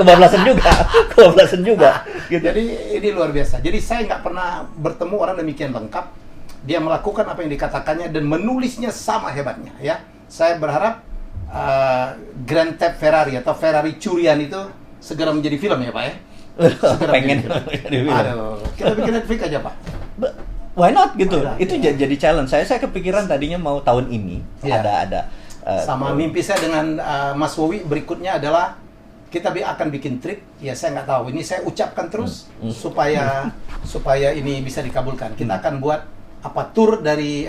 Kebablasan juga. Gitu. Jadi ini luar biasa. Jadi saya nggak pernah bertemu orang demikian lengkap. Dia melakukan apa yang dikatakannya dan menulisnya sama hebatnya. Ya, saya berharap Grand Theft Ferrari atau Ferrari curian itu segera menjadi film ya Pak ya. Pengen. Aduh, kita bikin Netflix aja Pak. Why not gitu? Itu jadi challenge. Saya kepikiran tadinya mau tahun ini ada sama mimpi saya dengan Mas Wowi berikutnya adalah kita akan bikin trip. Ya saya nggak tahu. Ini saya ucapkan terus supaya ini bisa dikabulkan. Kita akan buat tour dari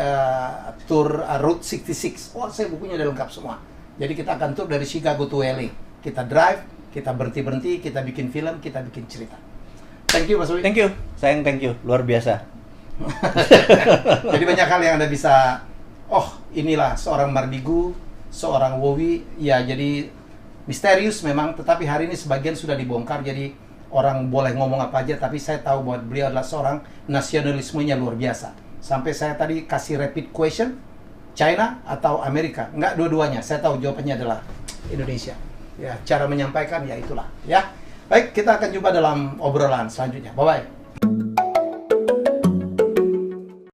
tour Route 66. Oh, saya bukunya udah lengkap semua. Jadi kita akan tour dari Chicago to LA. Kita drive, kita berhenti, kita bikin film, kita bikin cerita. Thank you Mas Wowi. Thank you. Sayang thank you. Luar biasa. Jadi banyak hal yang Anda bisa, inilah seorang Mardigu, seorang Wowi, ya jadi misterius memang, tetapi hari ini sebagian sudah dibongkar, jadi orang boleh ngomong apa aja, tapi saya tahu bahwa beliau adalah seorang nasionalismenya luar biasa. Sampai saya tadi kasih rapid question, China atau Amerika, enggak dua-duanya, saya tahu jawabannya adalah Indonesia. Ya, cara menyampaikan ya itulah, ya. Baik, kita akan jumpa dalam obrolan selanjutnya. Bye-bye.